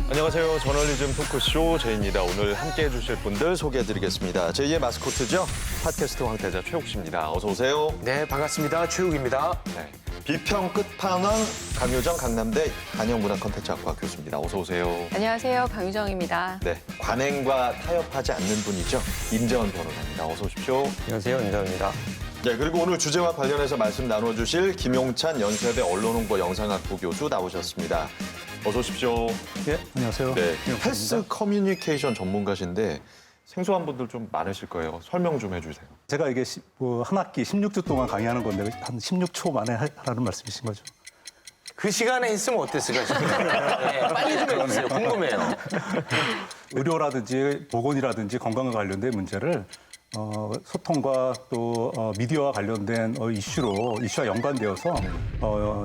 안녕하세요. 저널리즘 토크쇼 제이입니다. 오늘 함께해 주실 분들 소개해드리겠습니다. 제2의 마스코트죠. 팟캐스트 황태자 최욱 씨입니다. 어서 오세요. 네, 반갑습니다. 최욱입니다. 네. 비평 끝판왕 강효정 강남대 한영문화컨텐츠학과 교수입니다. 어서 오세요. 안녕하세요. 강유정입니다. 네, 관행과 타협하지 않는 분이죠. 임재원 변호사입니다. 어서 오십시오. 안녕하세요. 임재원입니다. 네, 그리고 오늘 주제와 관련해서 말씀 나눠주실 김용찬 연세대 언론홍보 영상학부 교수 나오셨습니다. 어서 오십시오. 네, 안녕하세요. 네, 패스 커뮤니케이션 전문가신데 생소한 분들 좀 많으실 거예요. 설명 좀 해주세요. 제가 이게 한 학기 16주 동안 강의하는 건데 한 16초 만에 하라는 말씀이신 거죠? 그 시간에 했으면 어땠을까요? 네, 빨리 좀 해주세요. 궁금해요. 의료라든지 보건이라든지 건강과 관련된 문제를 소통과 또 미디어와 관련된 이슈와 연관되어서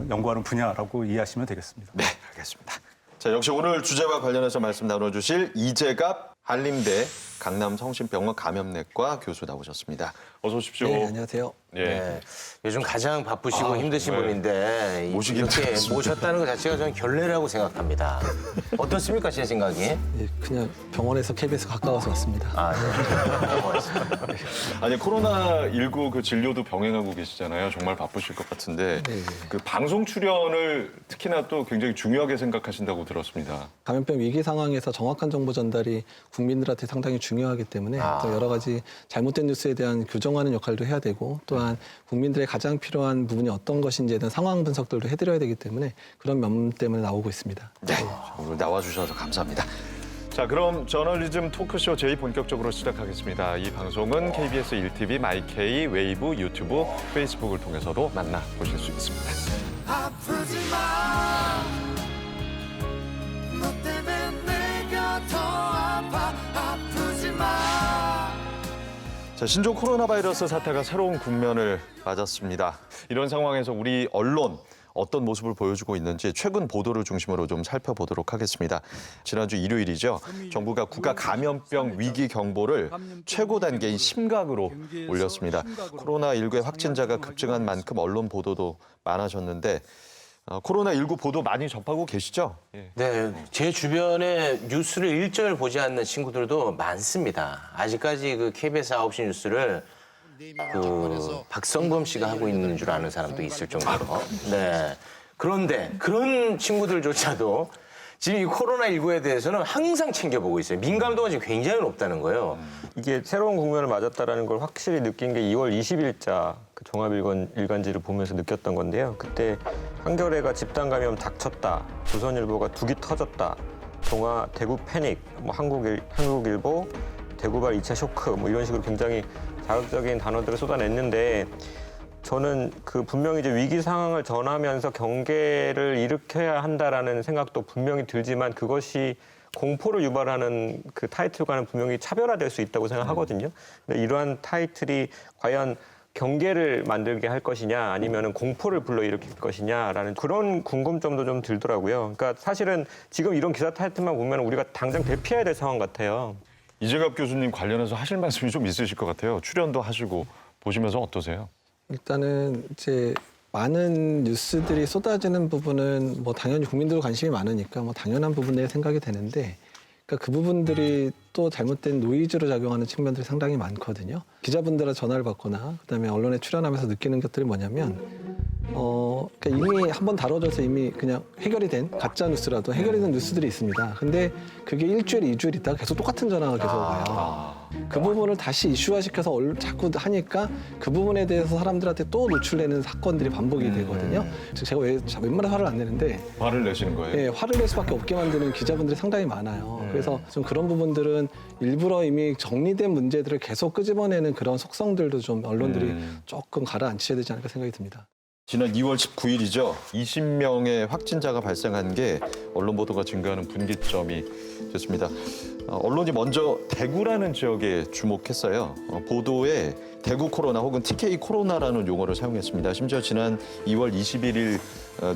연구하는 분야라고 이해하시면 되겠습니다. 네, 알겠습니다. 자, 역시 오늘 주제와 관련해서 말씀 나눠주실 이재갑 한림대 강남성심병원 감염내과 교수 나오셨습니다. 어서 오십시오. 네, 안녕하세요. 네. 네, 요즘 가장 바쁘시고 힘드신 정말 분인데 모시기 이렇게 힘들었습니다. 모셨다는 것 자체가 저는 결례라고 생각합니다. 어떻습니까, 제 생각이? 예, 그냥 병원에서 KBS 가까워서 왔습니다. 아, 네. 고맙습니다. 아니, 코로나19 그 진료도 병행하고 계시잖아요. 정말 바쁘실 것 같은데 네. 그 방송 출연을 특히나 또 굉장히 중요하게 생각하신다고 들었습니다. 감염병 위기 상황에서 정확한 정보 전달이 국민들한테 상당히 중요하기 때문에 또 여러 가지 잘못된 뉴스에 대한 교정하는 역할도 해야 되고 또한 국민들의 가장 필요한 부분이 어떤 것인지에 대한 상황 분석들도 해드려야 되기 때문에 그런 면 때문에 나오고 있습니다. 네, 오늘 나와주셔서 감사합니다. 자, 그럼 저널리즘 토크쇼 제이 본격적으로 시작하겠습니다. 이 방송은 KBS 1TV, 마이케이, 웨이브, 유튜브, 페이스북을 통해서도 만나보실 수 있습니다. 아프지 마. 너 때문에 내가 더 아파. 아프지 마. 자, 신종 코로나 바이러스 사태가 새로운 국면을 맞았습니다. 이런 상황에서 우리 언론 어떤 모습을 보여주고 있는지 최근 보도를 중심으로 좀 살펴보도록 하겠습니다. 지난주 일요일이죠. 정부가 국가 감염병 위기 경보를 최고 단계인 심각으로 올렸습니다. 코로나19의 확진자가 급증한 만큼 언론 보도도 많아졌는데 코로나19 보도 많이 접하고 계시죠? 예. 네, 제 주변에 뉴스를 일절 보지 않는 친구들도 많습니다. 아직까지 그 KBS 9시 뉴스를 박성범 씨가 하고 있는 줄 아는 사람도 있을 정도로. 네. 그런데 그런 친구들조차도 지금 이 코로나19에 대해서는 항상 챙겨보고 있어요. 민감도가 지금 굉장히 높다는 거예요. 이게 새로운 국면을 맞았다는 걸 확실히 느낀 게 2월 20일자 그 종합일간지를 보면서 느꼈던 건데요. 그때 한겨레가 집단 감염 닥쳤다, 조선일보가 둑이 터졌다, 동아 대구 패닉, 뭐 한국일보 대구발 2차 쇼크 뭐 이런 식으로 굉장히 자극적인 단어들을 쏟아냈는데 저는 그 분명히 이제 위기 상황을 전하면서 경계를 일으켜야 한다라는 생각도 분명히 들지만 그것이 공포를 유발하는 그 타이틀과는 분명히 차별화될 수 있다고 생각하거든요. 근데 이러한 타이틀이 과연 경계를 만들게 할 것이냐 아니면은 공포를 불러일으킬 것이냐라는 그런 궁금점도 좀 들더라고요. 그러니까 사실은 지금 이런 기사 타이틀만 보면 우리가 당장 대피해야 될 상황 같아요. 이재갑 교수님 관련해서 하실 말씀이 좀 있으실 것 같아요. 출연도 하시고 보시면서 어떠세요? 일단은 이제 많은 뉴스들이 쏟아지는 부분은 뭐 당연히 국민들 관심이 많으니까 뭐 당연한 부분에 생각이 되는데 그러니까 그 부분들이 또 잘못된 노이즈로 작용하는 측면들이 상당히 많거든요. 기자분들과 전화를 받거나 그다음에 언론에 출연하면서 느끼는 것들이 뭐냐면 그러니까 이미 한번 다뤄져서 이미 그냥 해결이 된 가짜 뉴스라도 해결이 된 뉴스들이 있습니다. 근데 그게 일주일, 2주일 있다가 계속 똑같은 전화가 계속 와요. 그 부분을 다시 이슈화시켜서 자꾸 하니까 그 부분에 대해서 사람들한테 또 노출되는 사건들이 반복이 되거든요. 제가 웬만하면 화를 안 내는데 화를 내시는 거예요? 네, 화를 낼 수밖에 없게 만드는 기자분들이 상당히 많아요. 그래서 좀 그런 부분들은 일부러 이미 정리된 문제들을 계속 끄집어내는 그런 속성들도 좀 언론들이 조금 가라앉혀야 되지 않을까 생각이 듭니다. 지난 2월 19일이죠. 20명의 확진자가 발생한 게 언론 보도가 증가하는 분기점이 됐습니다. 언론이 먼저 대구라는 지역에 주목했어요. 보도에 대구 코로나 혹은 TK 코로나라는 용어를 사용했습니다. 심지어 지난 2월 21일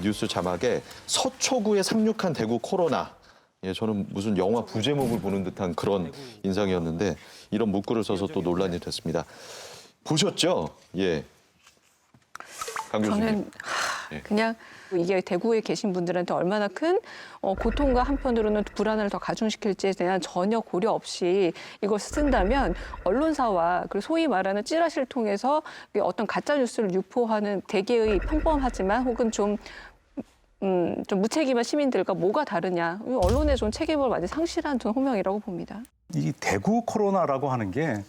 뉴스 자막에 서초구에 상륙한 대구 코로나. 예, 저는 무슨 영화 부제목을 보는 듯한 그런 인상이었는데 이런 문구를 써서 또 논란이 됐습니다. 보셨죠? 예. 강 교수님. 저는 예. 그냥 이게 대구에 계신 분들한테 얼마나 큰 고통과 한편으로는 불안을 더 가중시킬지에 대한 전혀 고려 없이 이걸 쓴다면 언론사와 그리고 소위 말하는 찌라시를 통해서 어떤 가짜 뉴스를 유포하는 대개의 평범하지만 혹은 좀 무책임한 시민들과 뭐가 다르냐. 언론의 좀 책임을 완전히 상실한 전 호명이라고 봅니다. 이 대구 코로나라고 하는 게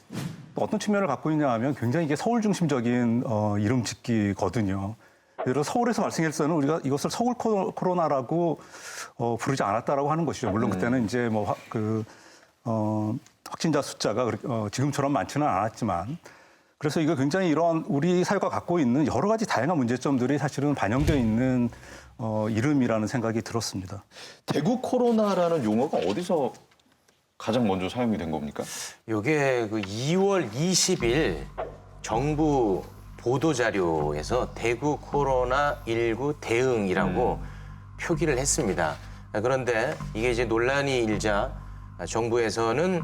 어떤 측면을 갖고 있냐 하면 굉장히 이게 서울 중심적인 이름 짓기거든요. 예를 들어 서울에서 발생했을 때는 우리가 이것을 서울 코로나라고 부르지 않았다라고 하는 것이죠. 물론 그때는 이제 확진자 숫자가 지금처럼 많지는 않았지만 그래서 이거 굉장히 이런 우리 사회가 갖고 있는 여러 가지 다양한 문제점들이 사실은 반영되어 있는 이름이라는 생각이 들었습니다. 대구 코로나라는 용어가 어디서 가장 먼저 사용이 된 겁니까? 요게 그 2월 20일 정부 보도자료에서 대구 코로나19 대응이라고 표기를 했습니다. 그런데 이게 이제 논란이 일자 정부에서는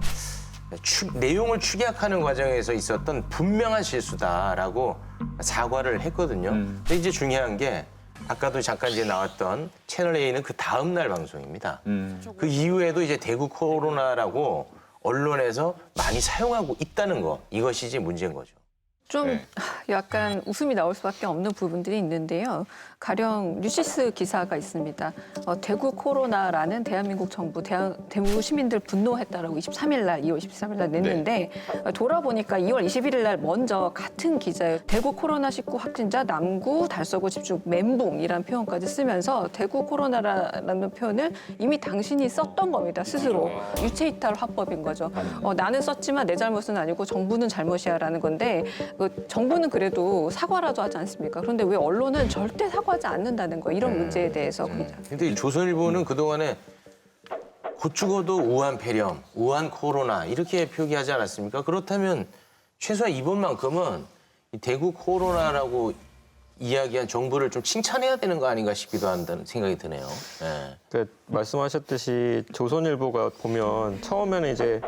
내용을 축약하는 과정에서 있었던 분명한 실수다라고 사과를 했거든요. 근데 이제 중요한 게 아까도 잠깐 이제 나왔던 채널 A는 그 다음 날 방송입니다. 그 이후에도 이제 대구 코로나라고 언론에서 많이 사용하고 있다는 거, 이것이 이제 문제인 거죠. 좀 네. 약간 웃음이 나올 수밖에 없는 부분들이 있는데요. 가령 뉴시스 기사가 있습니다. 대구 코로나라는 대한민국 정부, 대구 시민들 분노했다라고 23일 날, 2월 23일 날 냈는데 돌아보니까 2월 21일 날 먼저 같은 기자에 대구 코로나19 확진자 남구 달서구 집중 멘붕이라는 표현까지 쓰면서 대구 코로나라는 표현을 이미 당신이 썼던 겁니다. 스스로. 유체이탈 화법인 거죠. 나는 썼지만 내 잘못은 아니고 정부는 잘못이야라는 건데 정부는 그래도 사과라도 하지 않습니까? 그런데 왜 언론은 절대 사과하지 않는다는 거예요. 이런 문제에 대해서. 근데 이 조선일보는 그동안에 곧 죽어도 우한 폐렴, 우한 코로나 이렇게 표기하지 않았습니까? 그렇다면 최소한 이번만큼은 이 대구 코로나라고 이야기한 정부를 좀 칭찬해야 되는 거 아닌가 싶기도 한다는 생각이 드네요. 네. 그러니까 말씀하셨듯이 조선일보가 보면 처음에는 이제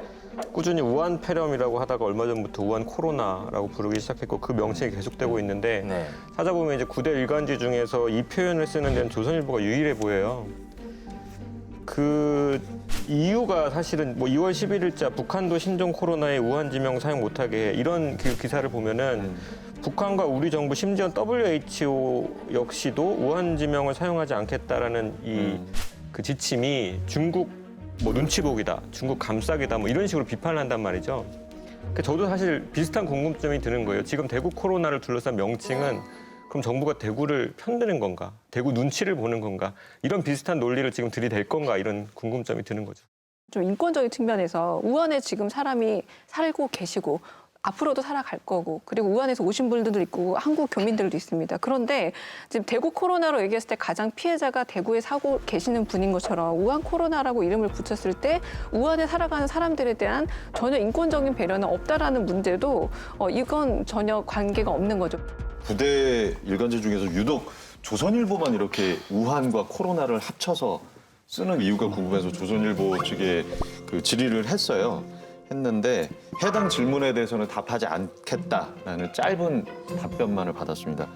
꾸준히 우한 폐렴이라고 하다가 얼마 전부터 우한 코로나라고 부르기 시작했고 그 명칭이 계속되고 있는데 네. 찾아보면 이제 9대 일간지 중에서 이 표현을 쓰는 데는 조선일보가 유일해 보여요. 그 이유가 사실은 뭐 2월 11일자 북한도 신종 코로나에 우한 지명 사용 못하게 해 이런 그 기사를 보면은 북한과 우리 정부 심지어 WHO 역시도 우한 지명을 사용하지 않겠다라는 이 그 지침이 중국 뭐 눈치 보기다, 중국 감싸기다 뭐 이런 식으로 비판을 한단 말이죠. 그러니까 저도 사실 비슷한 궁금점이 드는 거예요. 지금 대구 코로나를 둘러싼 명칭은 그럼 정부가 대구를 편드는 건가? 대구 눈치를 보는 건가? 이런 비슷한 논리를 지금 들이댈 건가? 이런 궁금점이 드는 거죠. 좀 인권적인 측면에서 우한에 지금 사람이 살고 계시고 앞으로도 살아갈 거고 그리고 우한에서 오신 분들도 있고 한국 교민들도 있습니다. 그런데 지금 대구 코로나로 얘기했을 때 가장 피해자가 대구에 사고 계시는 분인 것처럼 우한 코로나라고 이름을 붙였을 때 우한에 살아가는 사람들에 대한 전혀 인권적인 배려는 없다라는 문제도 이건 전혀 관계가 없는 거죠. 부대 일간지 중에서 유독 조선일보만 이렇게 우한과 코로나를 합쳐서 쓰는 이유가 궁금해서 조선일보 측에 그 질의를 했는데 해당 질문에 대해서는 답하지 않겠다라는 짧은 답변만을 받았습니다.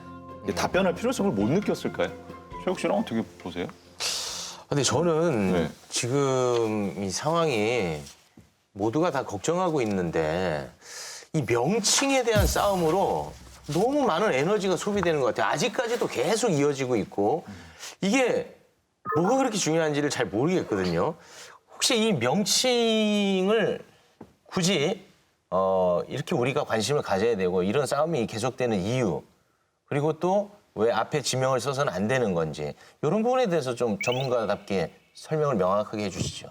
이게 답변할 필요성을 못 느꼈을까요? 최욱 씨는 어떻게 보세요? 근데 저는 네. 지금 이 상황이 모두가 다 걱정하고 있는데 이 명칭에 대한 싸움으로 너무 많은 에너지가 소비되는 것 같아요. 아직까지도 계속 이어지고 있고 이게 뭐가 그렇게 중요한지를 잘 모르겠거든요. 혹시 이 명칭을 굳이 이렇게 우리가 관심을 가져야 되고 이런 싸움이 계속되는 이유 그리고 또 왜 앞에 지명을 써서는 안 되는 건지 이런 부분에 대해서 좀 전문가답게 설명을 명확하게 해주시죠.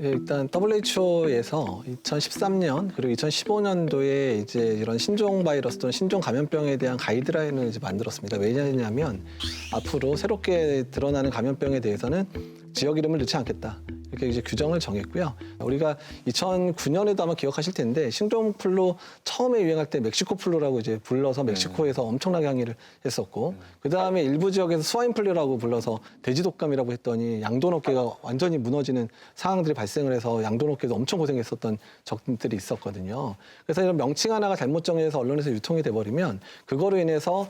예, 일단 WHO에서 2013년 그리고 2015년도에 이제 이런 신종 바이러스 또는 신종 감염병에 대한 가이드라인을 이제 만들었습니다. 왜냐하면 앞으로 새롭게 드러나는 감염병에 대해서는 지역 이름을 넣지 않겠다. 이렇게 이제 규정을 정했고요. 우리가 2009년에도 아마 기억하실 텐데 신종 플루 처음에 유행할 때 멕시코 플루라고 이제 불러서 멕시코에서 엄청나게 항의를 했었고 그 다음에 일부 지역에서 스와인 플루라고 불러서 돼지 독감이라고 했더니 양돈업계가 완전히 무너지는 상황들이 발생을 해서 양돈업계도 엄청 고생했었던 적들이 있었거든요. 그래서 이런 명칭 하나가 잘못 정해서 언론에서 유통이 돼버리면 그거로 인해서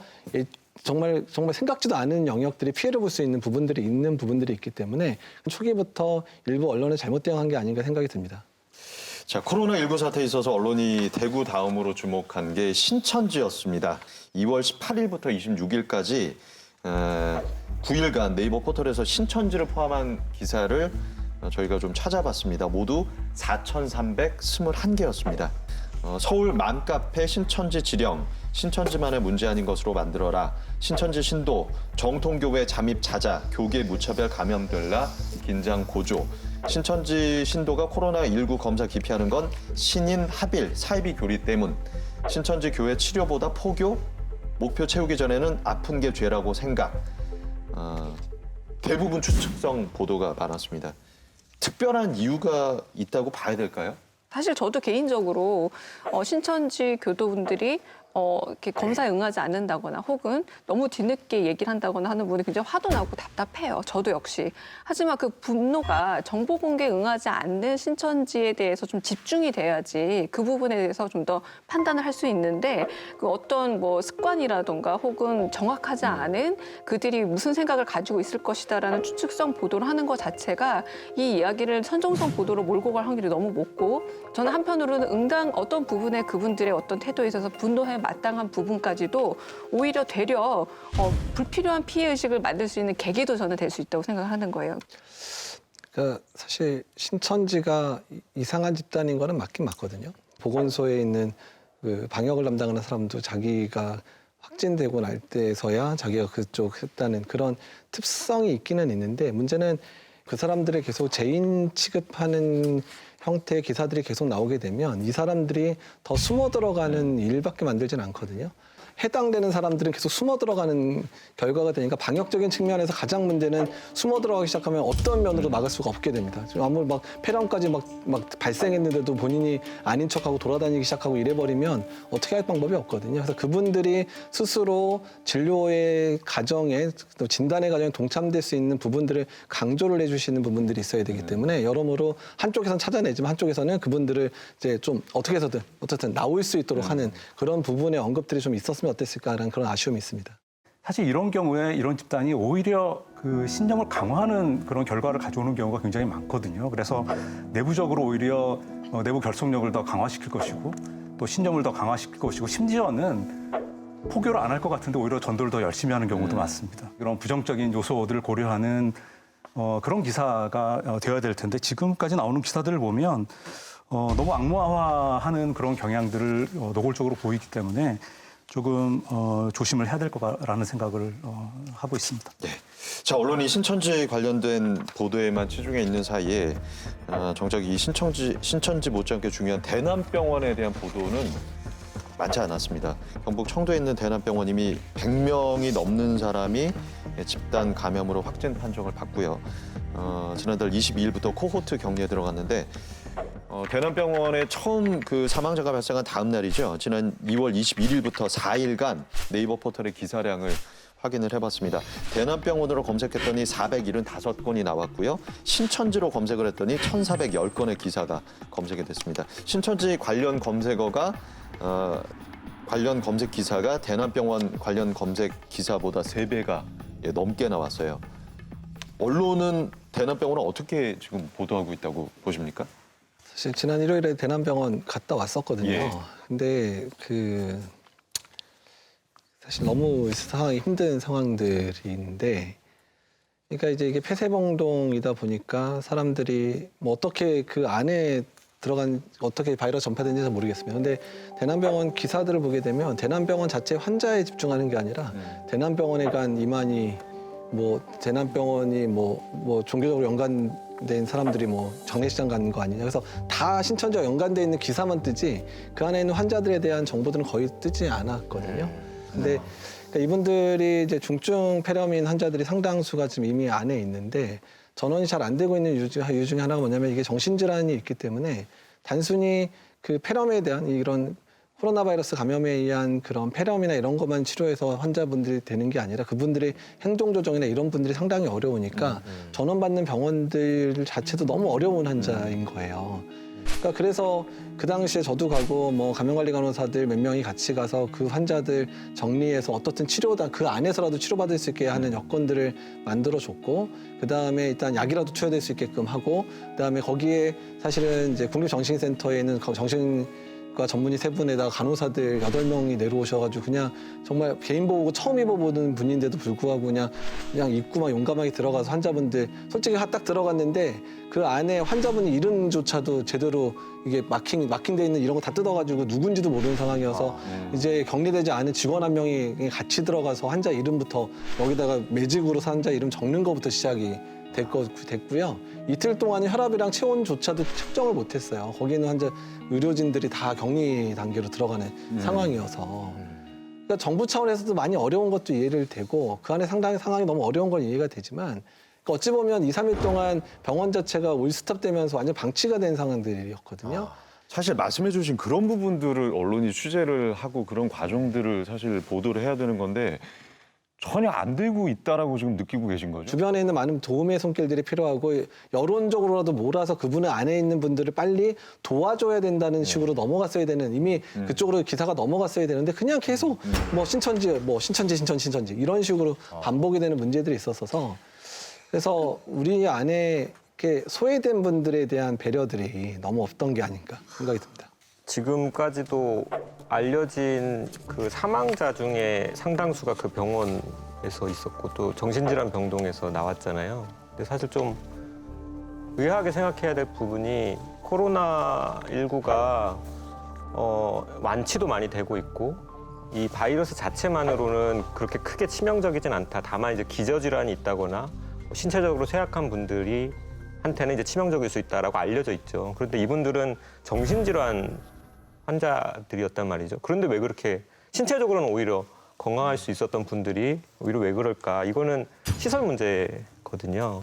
정말 생각지도 않은 영역들이 피해를 볼 수 있는 부분들이 있기 때문에 초기부터 일부 언론을 잘못 대응한 게 아닌가 생각이 듭니다. 자, 코로나19 사태에 있어서 언론이 대구 다음으로 주목한 게 신천지였습니다. 2월 18일부터 26일까지 9일간 네이버 포털에서 신천지를 포함한 기사를 저희가 좀 찾아봤습니다. 모두 4,321개였습니다. 서울 맘카페 신천지 지령, 신천지만의 문제 아닌 것으로 만들어라, 신천지 신도, 정통교회 잠입 자자, 교계 무차별 감염될라, 긴장 고조, 신천지 신도가 코로나19 검사 기피하는 건 신인 합일, 사이비 교리 때문, 신천지 교회 치료보다 포교, 목표 채우기 전에는 아픈 게 죄라고 생각. 대부분 추측성 보도가 많았습니다. 특별한 이유가 있다고 봐야 될까요? 사실 저도 개인적으로 신천지 교도분들이 이렇게 검사에 응하지 않는다거나 혹은 너무 뒤늦게 얘기를 한다거나 하는 분이 굉장히 화도 나고 답답해요. 저도 역시. 하지만 그 분노가 정보 공개에 응하지 않는 신천지에 대해서 좀 집중이 돼야지 그 부분에 대해서 좀 더 판단을 할 수 있는데 그 어떤 뭐 습관이라던가 혹은 정확하지 않은 그들이 무슨 생각을 가지고 있을 것이다라는 추측성 보도를 하는 것 자체가 이 이야기를 선정성 보도로 몰고 갈 확률이 너무 높고 저는 한편으로는 어떤 부분에 그분들의 어떤 태도에 있어서 분노에 마땅한 부분까지도 오히려 되려 불필요한 피해의식을 만들 수 있는 계기도 저는 될 수 있다고 생각을 하는 거예요. 그러니까 사실 신천지가 이상한 집단인 거는 맞긴 맞거든요. 보건소에 있는 그 방역을 담당하는 사람도 자기가 확진되고 날 때서야 자기가 그쪽 했다는 그런 특성이 있기는 있는데 문제는 그 사람들을 계속 죄인 취급하는 형태의 기사들이 계속 나오게 되면 이 사람들이 더 숨어 들어가는 일밖에 만들지는 않거든요. 해당되는 사람들은 계속 숨어 들어가는 결과가 되니까 방역적인 측면에서 가장 문제는 숨어 들어가기 시작하면 어떤 면으로 막을 수가 없게 됩니다. 지금 아무리 막 폐렴까지 막 발생했는데도 본인이 아닌 척하고 돌아다니기 시작하고 이래버리면 어떻게 할 방법이 없거든요. 그래서 그분들이 스스로 진료의 과정에 또 진단의 과정에 동참될 수 있는 부분들을 강조를 해주시는 부분들이 있어야 되기 때문에 여러모로 한쪽에서는 찾아내지만 한쪽에서는 그분들을 이제 좀 어떻게 해서든 어쨌든 나올 수 있도록 하는 그런 부분의 언급들이 좀 있었으면 어땠을까라는 그런 아쉬움이 있습니다. 사실 이런 경우에 이런 집단이 오히려 그 신념을 강화하는 그런 결과를 가져오는 경우가 굉장히 많거든요. 그래서 내부적으로 오히려 내부 결속력을 더 강화시킬 것이고 또 신념을 더 강화시킬 것이고 심지어는 포교를 안 할 것 같은데 오히려 전도를 더 열심히 하는 경우도 많습니다. 이런 부정적인 요소들을 고려하는 그런 기사가 되어야 될 텐데 지금까지 나오는 기사들을 보면 너무 악마화하는 그런 경향들을 노골적으로 보이기 때문에 조금 조심을 해야 될 거라는 생각을 하고 있습니다. 네. 자, 언론이 신천지 관련된 보도에만 치중해 있는 사이에 정작 이 신천지 못지않게 중요한 대남병원에 대한 보도는 많지 않았습니다. 경북 청도에 있는 대남병원 이미 100명이 넘는 사람이 집단 감염으로 확진 판정을 받고요. 지난달 22일부터 코호트 격리에 들어갔는데 대남병원에 처음 그 사망자가 발생한 다음 날이죠. 지난 2월 21일부터 4일간 네이버 포털의 기사량을 확인을 해봤습니다. 대남병원으로 검색했더니 475건이 나왔고요. 신천지로 검색을 했더니 1,410건의 기사가 검색이 됐습니다. 신천지 관련 검색어가 관련 검색 기사가 대남병원 관련 검색 기사보다 3배가 넘게 나왔어요. 언론은 대남병원을 어떻게 지금 보도하고 있다고 보십니까? 사실 지난 일요일에 대남병원 갔다 왔었거든요. 예. 근데 사실 너무 상황이 힘든 상황들인데, 그러니까 이제 이게 폐쇄병동이다 보니까 사람들이 뭐 어떻게 그 안에 어떻게 바이러스 전파되는지 잘 모르겠습니다. 근데 대남병원 기사들을 보게 되면 대남병원 자체 환자에 집중하는 게 아니라 대남병원에 간 이만희 대남병원이 종교적으로 연관된 사람들이 장례식장 가는 거 아니냐. 그래서 다 신천지와 연관돼 있는 기사만 뜨지 그 안에 있는 환자들에 대한 정보들은 거의 뜨지 않았거든요. 근데 그러니까 이분들이 이제 중증 폐렴인 환자들이 상당수가 지금 이미 안에 있는데 전원이 잘 안 되고 있는 이유 중에 하나가 뭐냐면 이게 정신질환이 있기 때문에 단순히 그 폐렴에 대한 이런 코로나 바이러스 감염에 의한 그런 폐렴이나 이런 것만 치료해서 환자분들이 되는 게 아니라 그분들의 행동 조정이나 이런 분들이 상당히 어려우니까 전원받는 병원들 자체도 너무 어려운 환자인 거예요. 그러니까 그래서 그 당시에 저도 가고 뭐 감염관리 간호사들 몇 명이 같이 가서 그 환자들 정리해서 어떻든 치료다 그 안에서라도 치료받을 수 있게 하는 여건들을 만들어줬고 그 다음에 일단 약이라도 투여될 수 있게끔 하고 그 다음에 거기에 사실은 이제 국립정신센터에 있는 정신과 전문의 3분에다가 간호사들 8명이 내려오셔가지고 그냥 정말 개인 보호구 처음 입어보는 분인데도 불구하고 그냥 입고 막 용감하게 들어가서 환자분들 솔직히 딱 들어갔는데 그 안에 환자분이 이름조차도 제대로 이게 마킹돼 있는 이런 거 다 뜯어가지고 누군지도 모르는 상황이어서 이제 격리되지 않은 직원 한 명이 같이 들어가서 환자 이름부터 여기다가 매직으로 환자 이름 적는 것부터 시작이 됐고요. 이틀 동안은 혈압이랑 체온조차도 측정을 못했어요. 거기는 환자 의료진들이 다 격리 단계로 들어가는 상황이어서. 그러니까 정부 차원에서도 많이 어려운 것도 이해를 되고 그 안에 상당히 상황이 너무 어려운 건 이해가 되지만 그러니까 어찌 보면 2, 3일 동안 병원 자체가 올스톱되면서 완전 방치가 된 상황들이었거든요. 사실 말씀해 주신 그런 부분들을 언론이 취재를 하고 그런 과정들을 사실 보도를 해야 되는 건데 전혀 안 되고 있다라고 지금 느끼고 계신 거죠? 주변에 있는 많은 도움의 손길들이 필요하고 여론적으로라도 몰아서 그분의 안에 있는 분들을 빨리 도와줘야 된다는 식으로 넘어갔어야 되는 이미 그쪽으로 기사가 넘어갔어야 되는데 그냥 계속 뭐 신천지 이런 식으로 반복이 되는 문제들이 있었어서 그래서 우리 안에 이렇게 소외된 분들에 대한 배려들이 너무 없던 게 아닌가 생각이 듭니다. 지금까지도 알려진 그 사망자 중에 상당수가 그 병원에서 있었고 또 정신질환 병동에서 나왔잖아요. 근데 사실 좀 의아하게 생각해야 될 부분이 코로나19가 완치도 많이 되고 있고 이 바이러스 자체만으로는 그렇게 크게 치명적이진 않다. 다만 이제 기저질환이 있다거나 신체적으로 쇠약한 분들이 한테는 이제 치명적일 수 있다라고 알려져 있죠. 그런데 이분들은 정신질환 환자들이었단 말이죠. 그런데 왜 그렇게 신체적으로는 오히려 건강할 수 있었던 분들이 오히려 왜 그럴까? 이거는 시설 문제거든요.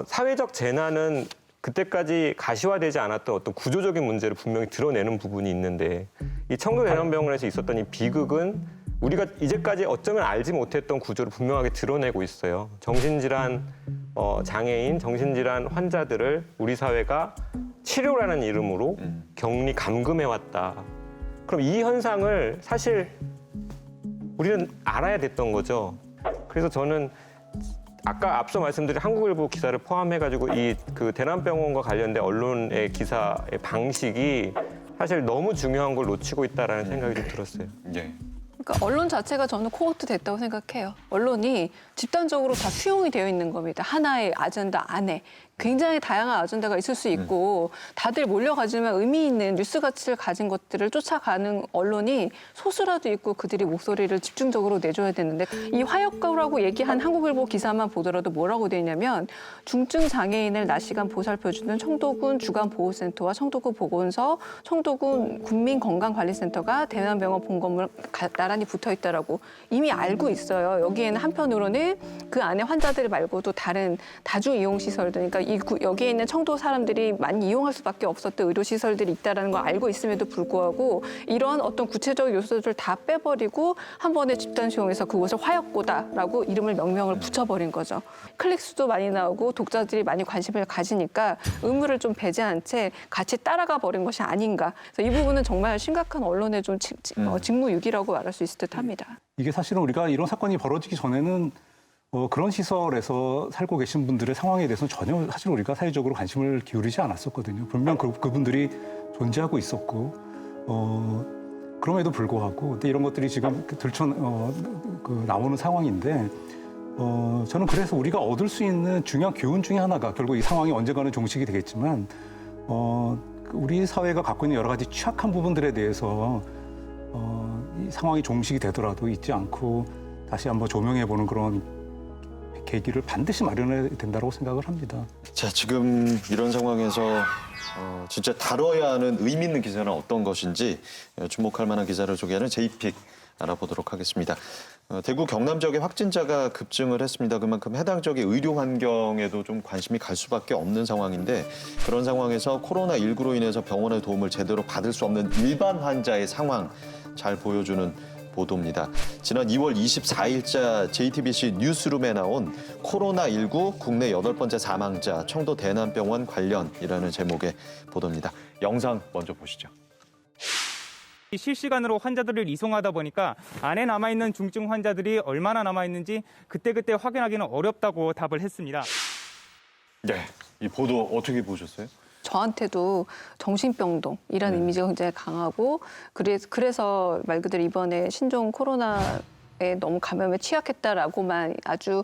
사회적 재난은 그때까지 가시화되지 않았던 어떤 구조적인 문제를 분명히 드러내는 부분이 있는데 이 청도대남병원에서 있었던 이 비극은 우리가 이제까지 어쩌면 알지 못했던 구조를 분명하게 드러내고 있어요. 정신질환 장애인, 정신질환 환자들을 우리 사회가 치료라는 이름으로 격리 감금해왔다. 그럼 이 현상을 사실 우리는 알아야 됐던 거죠. 그래서 저는 아까 앞서 말씀드린 한국일보 기사를 포함해가지고 이 그 대남병원과 관련된 언론의 기사의 방식이 사실 너무 중요한 걸 놓치고 있다라는 생각이 좀 들었어요. 예. 그러니까 언론 자체가 저는 코호트 됐다고 생각해요. 언론이 집단적으로 다 수용이 되어 있는 겁니다. 하나의 아젠다 안에. 굉장히 다양한 아젠다가 있을 수 있고 다들 몰려가지만 의미 있는 뉴스 가치를 가진 것들을 쫓아가는 언론이 소수라도 있고 그들이 목소리를 집중적으로 내줘야 되는데 이 화역가라고 얘기한 한국일보 기사만 보더라도 뭐라고 돼 있냐면 중증 장애인을 낮 시간 보살펴주는 청도군 주간보호센터와 청도군 보건소, 청도군 국민건강관리센터가 대남병원 본건물 나란히 붙어있다라고 이미 알고 있어요. 여기에는 한편으로는 그 안에 환자들 말고도 다른 다중 이용 시설들, 그러니까 여기에 있는 청도 사람들이 많이 이용할 수밖에 없었던 의료시설들이 있다는 걸 알고 있음에도 불구하고 이런 어떤 구체적 요소들을 다 빼버리고 한 번에 집단 수용해서 그곳을 화역고다라고 이름을 명명을 붙여버린 거죠. 클릭수도 많이 나오고 독자들이 많이 관심을 가지니까 의무를 좀 배제한 채 같이 따라가 버린 것이 아닌가. 그래서 이 부분은 정말 심각한 언론의 좀 직무유기라고 말할 수 있을 듯합니다. 이게 사실은 우리가 이런 사건이 벌어지기 전에는 그런 시설에서 살고 계신 분들의 상황에 대해서는 전혀 사실 우리가 사회적으로 관심을 기울이지 않았었거든요. 분명 그분들이 존재하고 있었고 그럼에도 불구하고 근데 이런 것들이 지금 나오는 상황인데 저는 그래서 우리가 얻을 수 있는 중요한 교훈 중에 하나가 결국 이 상황이 언젠가는 종식이 되겠지만 우리 사회가 갖고 있는 여러 가지 취약한 부분들에 대해서 이 상황이 종식이 되더라도 잊지 않고 다시 한번 조명해보는 그런 계기를 반드시 마련해야 된다고 생각을 합니다. 자, 지금 이런 상황에서 진짜 다뤄야 하는 의미 있는 기사는 어떤 것인지 주목할 만한 기사를 소개하는 J픽 알아보도록 하겠습니다. 대구 경남 지역의 확진자가 급증을 했습니다. 그만큼 해당 지역의 의료 환경에도 좀 관심이 갈 수밖에 없는 상황인데 그런 상황에서 코로나19로 인해서 병원의 도움을 제대로 받을 수 없는 일반 환자의 상황 잘 보여주는 보도입니다. 지난 2월 24일자 JTBC 뉴스룸에 나온 코로나19 국내 8번째 사망자 청도 대남병원 관련이라는 제목의 보도입니다. 영상 먼저 보시죠. 실시간으로 환자들을 이송하다 보니까 안에 남아있는 중증 환자들이 얼마나 남아있는지 그때그때 확인하기는 어렵다고 답을 했습니다. 네, 이 보도 어떻게 보셨어요? 저한테도 정신병동이라는 이미지가 굉장히 강하고 그래서 말 그대로 이번에 신종 코로나에 너무 감염에 취약했다라고만 아주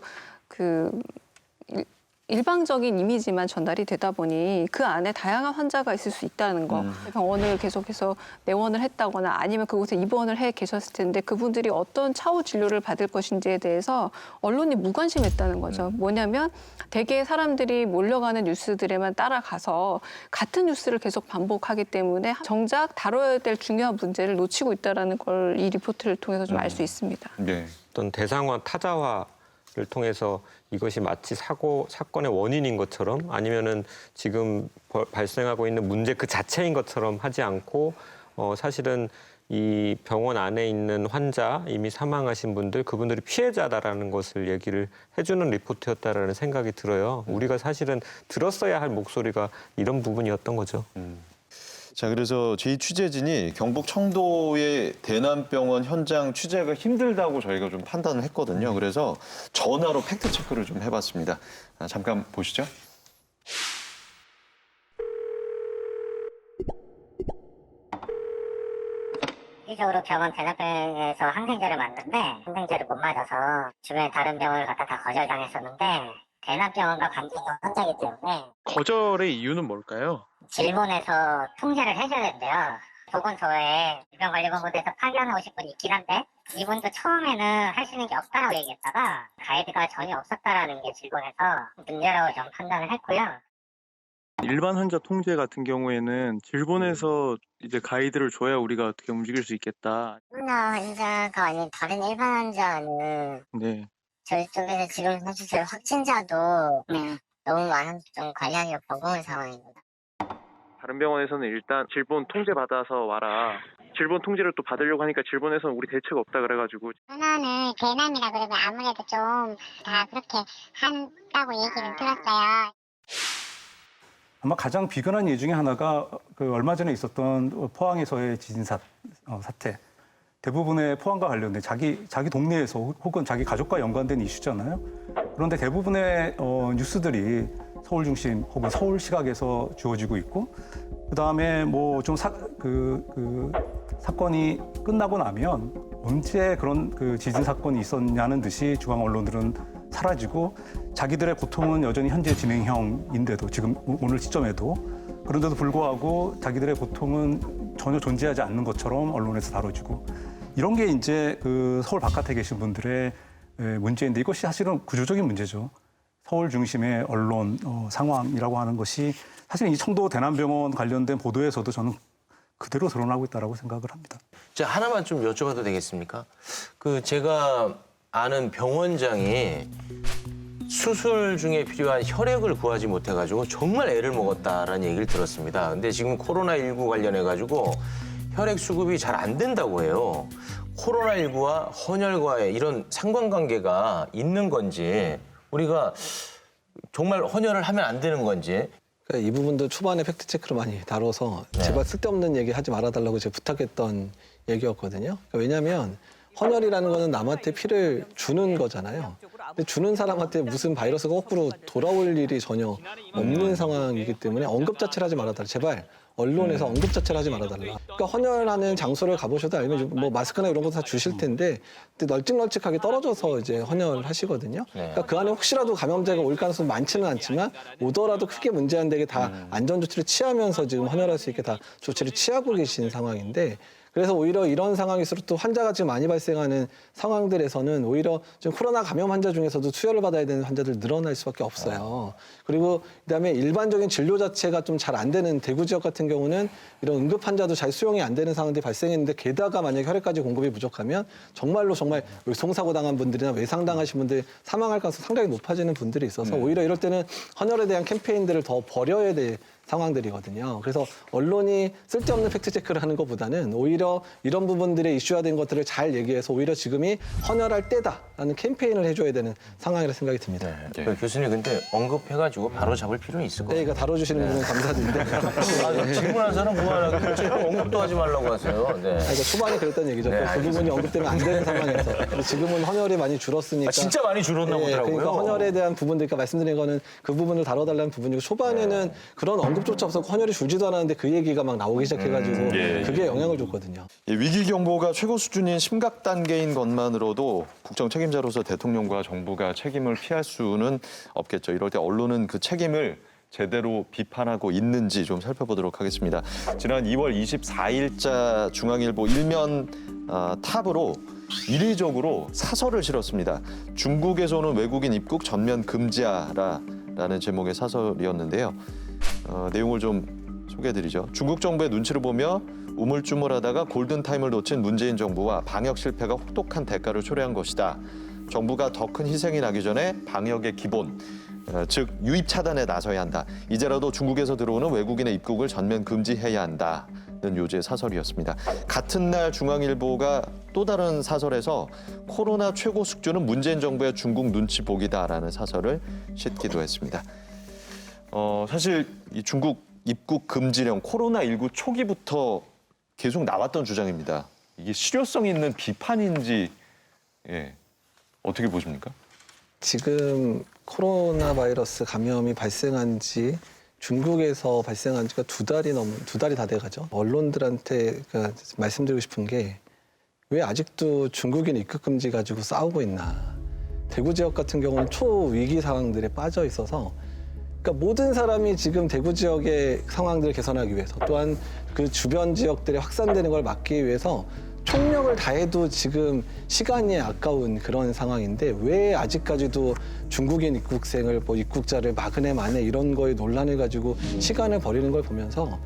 일방적인 이미지만 전달이 되다 보니 그 안에 다양한 환자가 있을 수 있다는 거. 병원을 계속해서 내원을 했다거나 아니면 그곳에 입원을 해 계셨을 텐데 그분들이 어떤 차후 진료를 받을 것인지에 대해서 언론이 무관심했다는 거죠. 뭐냐면 대개 사람들이 몰려가는 뉴스들에만 따라가서 같은 뉴스를 계속 반복하기 때문에 정작 다뤄야 될 중요한 문제를 놓치고 있다는 걸 이 리포트를 통해서 좀 알 수 있습니다. 네. 어떤 대상화 타자화를 통해서 이것이 마치 사건의 원인인 것처럼 아니면은 지금 발생하고 있는 문제 그 자체인 것처럼 하지 않고 사실은 이 병원 안에 있는 환자, 이미 사망하신 분들, 그분들이 피해자다라는 것을 얘기를 해주는 리포트였다라는 생각이 들어요. 우리가 사실은 들었어야 할 목소리가 이런 부분이었던 거죠. 자, 그래서 저희 취재진이 경북 청도의 대남병원 현장 취재가 힘들다고 저희가 좀 판단을 했거든요. 그래서 전화로 팩트 체크를 좀 해봤습니다. 잠깐 보시죠. 실질적으로 병원 대납병원에서 항생제를 맞는데 항생제를 못 맞아서 주변에 다른 병원을 갖다 다 거절당했었는데 대납병원과 관계가 혼자기 때문에 거절의 이유는 뭘까요? 질본에서 통제를 해줘야 된대요. 보건소에 질병관리본부에서 파견하고 싶은 있긴 한데 이분도 처음에는 할 수 있는 게 없다라고 얘기했다가 가이드가 전혀 없었다라는 게 질본에서 문제라고 좀 판단을 했고요. 일반 환자 통제 같은 경우에는 질본에서 이제 가이드를 줘야 우리가 어떻게 움직일 수 있겠다. 코로나 환자가 아닌 다른 일반 환자는 네. 저희 쪽에서 지금 사실 확진자도 너무 많은 좀 관리하기가 버거운 상황입니다. 다른 병원에서는 일단 질본 통제 받아서 와라. 질본 통제를 또 받으려고 하니까 질본에서는 우리 대책 없다 그래가지고. 하나는 대남이라 그러면 아무래도 좀 다 그렇게 한다고 얘기를 들었어요. 아마 가장 비근한 예 중에 하나가 얼마 전에 있었던 포항에서의 지진 사태. 대부분의 포항과 관련된 자기 동네에서 혹은 자기 가족과 연관된 이슈잖아요. 그런데 대부분의 뉴스들이 서울 중심 혹은 서울 시각에서 주어지고 있고, 그 다음에 뭐 좀 사건이 끝나고 나면 언제 그런 지진 사건이 있었냐는 듯이 중앙 언론들은 사라지고 자기들의 고통은 여전히 현재 진행형인데도 지금 오늘 시점에도 그런데도 불구하고 자기들의 고통은 전혀 존재하지 않는 것처럼 언론에서 다뤄지고 이런 게 이제 서울 바깥에 계신 분들의 문제인데 이것이 사실은 구조적인 문제죠. 서울 중심의 언론 상황이라고 하는 것이 사실 이 청도 대남병원 관련된 보도에서도 저는 그대로 드러나고 있다고 생각을 합니다. 자, 하나만 좀 여쭤봐도 되겠습니까? 제가 아는 병원장이 수술 중에 필요한 혈액을 구하지 못해가지고 정말 애를 먹었다라는 얘기를 들었습니다. 근데 지금 코로나19 관련해가지고 혈액 수급이 잘 안 된다고 해요. 코로나19와 헌혈과의 이런 상관관계가 있는 건지 우리가 정말 헌혈을 하면 안 되는 건지. 그러니까 이 부분도 초반에 팩트체크를 많이 다뤄서 네. 제발 쓸데없는 얘기 하지 말아달라고 제가 부탁했던 얘기였거든요. 그러니까 왜냐하면 헌혈이라는 거는 남한테 피를 주는 거잖아요. 근데 주는 사람한테 무슨 바이러스가 거꾸로 돌아올 일이 전혀 없는 상황이기 때문에 언급 자체를 하지 말아달라. 제발 언론에서 언급 자체를 하지 말아달라. 그러니까 헌혈하는 장소를 가보셔도 알면 뭐 마스크나 이런 거 다 주실 텐데 널찍널찍하게 떨어져서 이제 헌혈을 하시거든요. 그러니까 그 안에 혹시라도 감염자가 올 가능성이 많지는 않지만 오더라도 크게 문제 안 되게 다 안전 조치를 취하면서 지금 헌혈할 수 있게 다 조치를 취하고 계신 상황인데 그래서 오히려 이런 상황일수록 또 환자가 지금 많이 발생하는 상황들에서는 오히려 지금 코로나 감염 환자 중에서도 수혈을 받아야 되는 환자들 늘어날 수밖에 없어요. 그리고 그다음에 일반적인 진료 자체가 좀 잘 안 되는 대구 지역 같은 경우는 이런 응급 환자도 잘 수용이 안 되는 상황들이 발생했는데 게다가 만약에 혈액까지 공급이 부족하면 정말 성사고 당한 분들이나 외상 당하신 분들 사망할 가능성이 상당히 높아지는 분들이 있어서 오히려 이럴 때는 헌혈에 대한 캠페인들을 더 벌여야 상황들이거든요. 그래서 언론이 쓸데없는 팩트체크를 하는 것보다는 오히려 이런 부분들의 이슈화된 것들을 잘 얘기해서 오히려 지금이 헌혈할 때다라는 캠페인을 해줘야 되는 상황이라 생각이 듭니다. 네. 그 교수님 근데 언급해가지고 바로 잡을 필요는 있을 것 네, 같아요. 그러니까 다뤄주시는 분은 감사드린데 질문한 사람 무관하게 제가 언급도 하지 말라고 하세요. 네. 그러니까 초반에 그랬던 얘기죠. 네, 그 부분이 언급되면 안 되는 상황에서. 근데 지금은 헌혈이 많이 줄었으니까. 진짜 많이 줄었나 보더라고요. 그러니까 헌혈에 대한 부분들, 그러니까 말씀드린 거는 그 부분을 다뤄달라는 부분이고 초반에는 그런 언급조차 없었고 헌혈이 줄지도 않았는데 그 얘기가 막 나오기 시작해가지고 그게 영향을 줬거든요. 예, 위기 경보가 최고 수준인 심각 단계인 것만으로도 국정 책임자로서 대통령과 정부가 책임을 피할 수는 없겠죠. 이럴 때 언론은 그 책임을 제대로 비판하고 있는지 좀 살펴보도록 하겠습니다. 지난 2월 24일자 중앙일보 일면 탑으로 일의적으로 사설을 실었습니다. 중국에서 오는 외국인 입국 전면 금지하라라는 제목의 사설이었는데요. 내용을 좀 소개해드리죠. 중국 정부의 눈치를 보며 우물쭈물하다가 골든타임을 놓친 문재인 정부와 방역 실패가 혹독한 대가를 초래한 것이다. 정부가 더 큰 희생이 나기 전에 방역의 기본, 즉 유입 차단에 나서야 한다. 이제라도 중국에서 들어오는 외국인의 입국을 전면 금지해야 한다는 요지의 사설이었습니다. 같은 날 중앙일보가 또 다른 사설에서 코로나 최고 숙주는 문재인 정부의 중국 눈치 보기다라는 사설을 싣기도 했습니다. 사실 이 중국 입국 금지령 코로나19 초기부터 계속 나왔던 주장입니다. 이게 실효성 있는 비판인지 어떻게 보십니까? 지금 코로나 바이러스 감염이 발생한 지 중국에서 발생한 지가 두 달이 다 돼가죠. 언론들한테 말씀드리고 싶은 게 왜 아직도 중국인 입국 금지 가지고 싸우고 있나. 대구 지역 같은 경우는 초위기 상황들에 빠져 있어서 그러니까 모든 사람이 지금 대구 지역의 상황들을 개선하기 위해서 또한 그 주변 지역들에 확산되는 걸 막기 위해서 총력을 다해도 지금 시간이 아까운 그런 상황인데 왜 아직까지도 중국인 입국생을 입국자를 막으네 마네 이런 거에 논란을 가지고 시간을 버리는 걸 보면서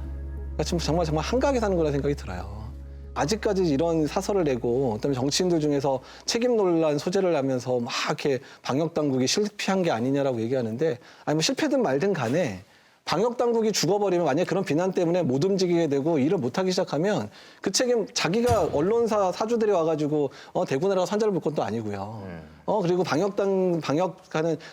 지금 정말 한가하게 사는 거라는 생각이 들어요. 아직까지 이런 사설을 내고 그다음에 정치인들 중에서 책임 논란 소재를 하면서 막 이렇게 방역 당국이 실패한 게 아니냐라고 얘기하는데 아니 뭐 실패든 말든 간에 방역 당국이 죽어버리면 만약에 그런 비난 때문에 못 움직이게 되고 일을 못하기 시작하면 그 책임 자기가 언론사 사주들이 와가지고 대구 내라가 산자를 볼 것도 아니고요. 그리고 방역하는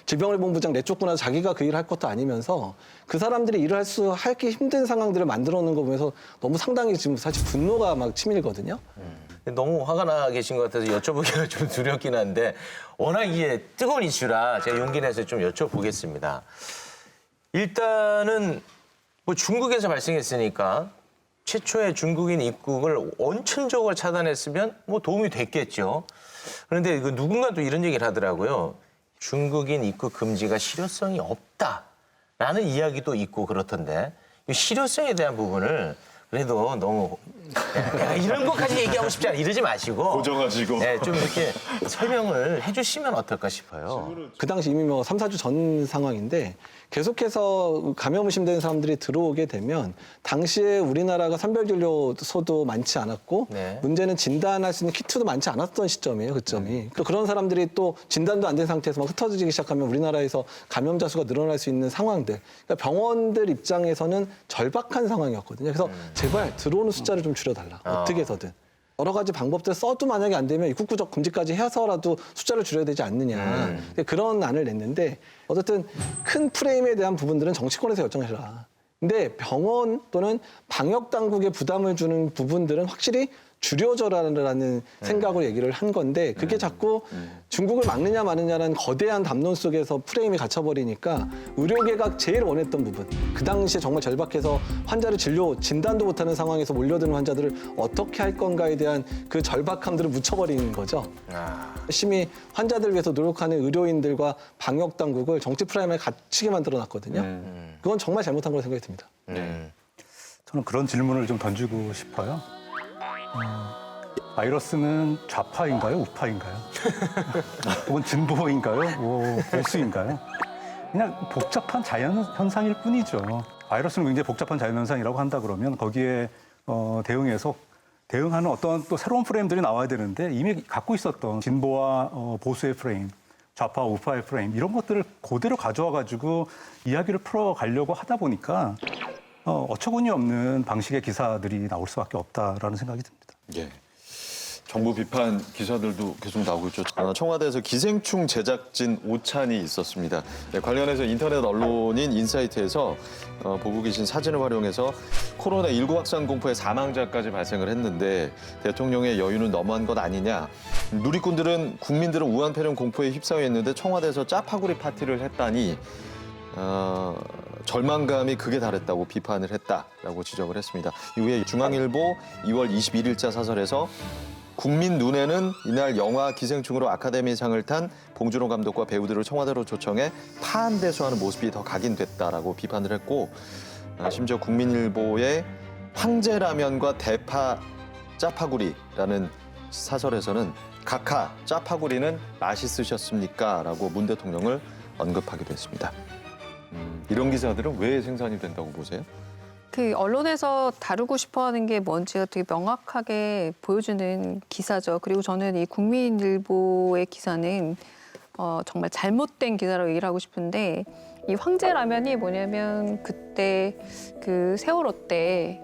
질병관리본부장 내쫓고 자기가 그 일을 할 것도 아니면서 그 사람들이 일을 하기 힘든 상황들을 만들어 놓는 거 보면서 너무 상당히 지금 사실 분노가 막 치밀거든요. 너무 화가 나 계신 것 같아서 여쭤보기가 좀 두렵긴 한데 워낙 이게 뜨거운 이슈라 제가 용기 내서 좀 여쭤보겠습니다. 일단은 뭐 중국에서 발생했으니까 최초의 중국인 입국을 원천적으로 차단했으면 뭐 도움이 됐겠죠. 그런데 누군가 또 이런 얘기를 하더라고요. 중국인 입국 금지가 실효성이 없다라는 이야기도 있고 그렇던데 이 실효성에 대한 부분을 그래도 너무 내가 이런 것까지 얘기하고 싶지 않아 이러지 마시고 고정하시고 좀 이렇게 설명을 해주시면 어떨까 싶어요. 그 당시 이미 3, 4주 전 상황인데 계속해서 감염 의심되는 사람들이 들어오게 되면 당시에 우리나라가 선별진료소도 많지 않았고 문제는 진단할 수 있는 키트도 많지 않았던 시점이에요. 그점이. 또 그런 사람들이 또 진단도 안 된 상태에서 막 흩어지기 시작하면 우리나라에서 감염자 수가 늘어날 수 있는 상황들. 그러니까 병원들 입장에서는 절박한 상황이었거든요. 그래서 제발 들어오는 숫자를 좀 줄여달라. 어떻게 해서든. 여러 가지 방법들 써도 만약에 안 되면 입국 금지까지 해서라도 숫자를 줄여야 되지 않느냐. 그런 안을 냈는데 어쨌든 큰 프레임에 대한 부분들은 정치권에서 결정해라. 근데 병원 또는 방역 당국에 부담을 주는 부분들은 확실히 줄여줘라는 생각으로 얘기를 한 건데 그게 자꾸 중국을 막느냐 마느냐라는 거대한 담론 속에서 프레임이 갇혀버리니까 의료계가 제일 원했던 부분 그 당시에 정말 절박해서 환자를 진단도 못하는 상황에서 몰려드는 환자들을 어떻게 할 건가에 대한 그 절박함들을 묻혀버리는 거죠. 열심히 환자들 위해서 노력하는 의료인들과 방역 당국을 정치 프레임에 갇히게 만들어놨거든요. 그건 정말 잘못한 거라고 생각이 듭니다. 저는 그런 질문을 좀 던지고 싶어요. 바이러스는 좌파인가요? 우파인가요? 혹은 진보인가요? 보수인가요? 그냥 복잡한 자연현상일 뿐이죠. 바이러스는 굉장히 복잡한 자연현상이라고 한다 그러면 거기에 대응하는 어떤 또 새로운 프레임들이 나와야 되는데 이미 갖고 있었던 진보와 보수의 프레임, 좌파와 우파의 프레임 이런 것들을 그대로 가져와 가지고 이야기를 풀어가려고 하다 보니까 어처구니 없는 방식의 기사들이 나올 수밖에 없다라는 생각이 듭니다. 예. 정부 비판 기사들도 계속 나오고 있죠. 청와대에서 기생충 제작진 오찬이 있었습니다. 네, 관련해서 인터넷 언론인 인사이트에서 보고 계신 사진을 활용해서 코로나19 확산 공포의 사망자까지 발생을 했는데 대통령의 여유는 너무한 것 아니냐. 누리꾼들은 국민들은 우한폐렴 공포에 휩싸여 있는데 청와대에서 짜파구리 파티를 했다니 절망감이 극에 달했다고 비판을 했다라고 지적을 했습니다. 이후에 중앙일보 2월 21일자 사설에서 국민 눈에는 이날 영화 기생충으로 아카데미상을 탄 봉준호 감독과 배우들을 청와대로 초청해 파한대소하는 모습이 더 각인됐다라고 비판을 했고 심지어 국민일보의 황제라면과 대파 짜파구리라는 사설에서는 각하 짜파구리는 맛있으셨습니까? 라고 문 대통령을 언급하기도 했습니다. 이런 기사들은 왜 생산이 된다고 보세요? 그 언론에서 다루고 싶어하는 게 뭔지가 되게 명확하게 보여주는 기사죠. 그리고 저는 이 국민일보의 기사는 정말 잘못된 기사라고 얘기를 하고 싶은데 이 황제 라면이 뭐냐면 그때 그 세월호 때